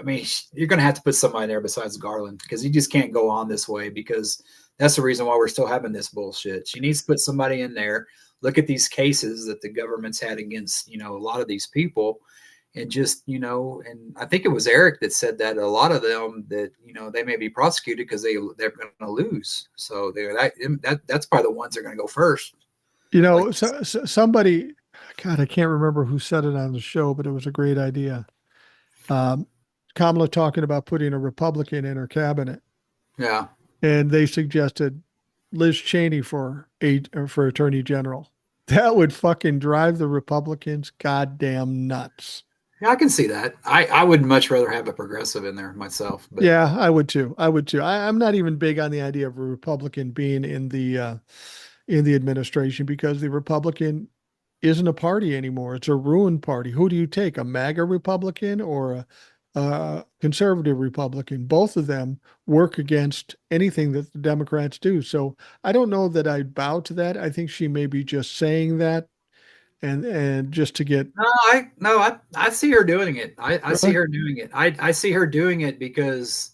going to have to put somebody there besides Garland because he just can't go on this way because that's the reason why we're still having this bullshit. She needs to put somebody in there, look at these cases that the government's had against, a lot of these people and just, and I think it was Eric that said that a lot of them that, they may be prosecuted because they're going to lose. So that's probably the ones that are going to go first. Somebody, God, I can't remember who said it on the show, but it was a great idea. Kamala talking about putting a Republican in her cabinet. Yeah. And they suggested Liz Cheney for Attorney General. That would fucking drive the Republicans goddamn nuts. Yeah, I can see that. I would much rather have a progressive in there myself. But. Yeah, I would too. I'm not even big on the idea of a Republican being in the administration because the Republican isn't a party anymore. It's a ruined party. Who do you take? A MAGA Republican or a conservative Republican? Both of them work against anything that the Democrats do. So I don't know that I'd bow to that. I think she may be just saying that and just to get. I see her doing it. I see her doing it. I see her doing it because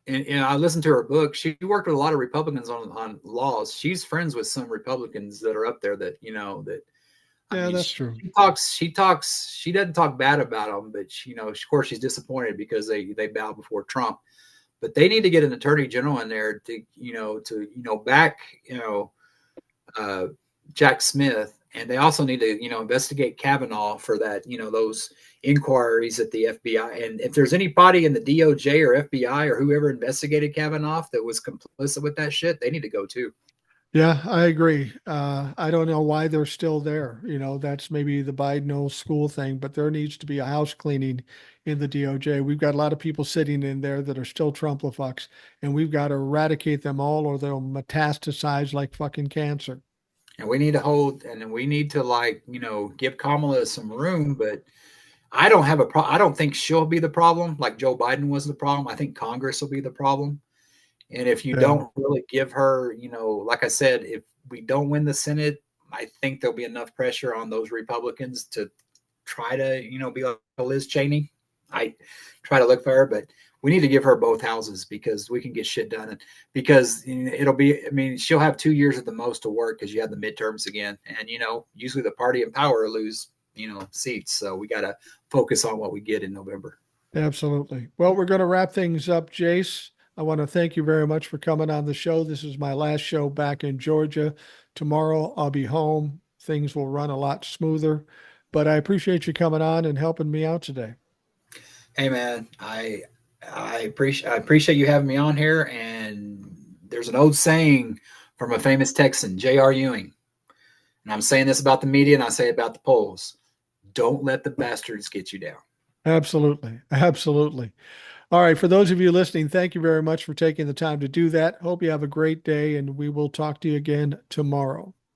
and I listened to her book. She worked with a lot of Republicans on laws. She's friends with some Republicans that are up there that, that I Yeah, mean, that's true. she doesn't talk bad about them, but of course, she's disappointed because they bow before Trump. But they need to get an attorney general in there to back uh, Jack Smith, and they also need to investigate Kavanaugh for that those inquiries at the FBI. And if there's anybody in the DOJ or FBI or whoever investigated Kavanaugh that was complicit with that shit, they need to go too. Yeah, I agree. I don't know why they're still there. That's maybe the Biden old school thing, but there needs to be a house cleaning in the DOJ. We've got a lot of people sitting in there that are still Trumplafucks, and we've got to eradicate them all or they'll metastasize like fucking cancer. And we need to hold, and we need to give Kamala some room. But I don't have a problem. I don't think she'll be the problem, like Joe Biden was the problem. I think Congress will be the problem. And if you Yeah, don't really give her, like I said, if we don't win the Senate, I think there'll be enough pressure on those Republicans to try to, be like Liz Cheney. I try to look for her, but we need to give her both houses because we can get shit done. And because it'll be, I mean, she'll have 2 years at the most to work because you have the midterms again. And, usually the party in power lose, seats. So we got to focus on what we get in November. absolutely. Well, we're going to wrap things up, Jace. I want to thank you very much for coming on the show. This is my last show back in Georgia. Tomorrow I'll be home. Things will run a lot smoother, but I appreciate you coming on and helping me out today. Hey man, I appreciate you having me on here. And there's an old saying from a famous Texan, J.R. Ewing, and I'm saying this about the media, and I say it about the polls: don't let the bastards get you down. Absolutely. Absolutely. All right. For those of you listening, thank you very much for taking the time to do that. Hope you have a great day, and we will talk to you again tomorrow.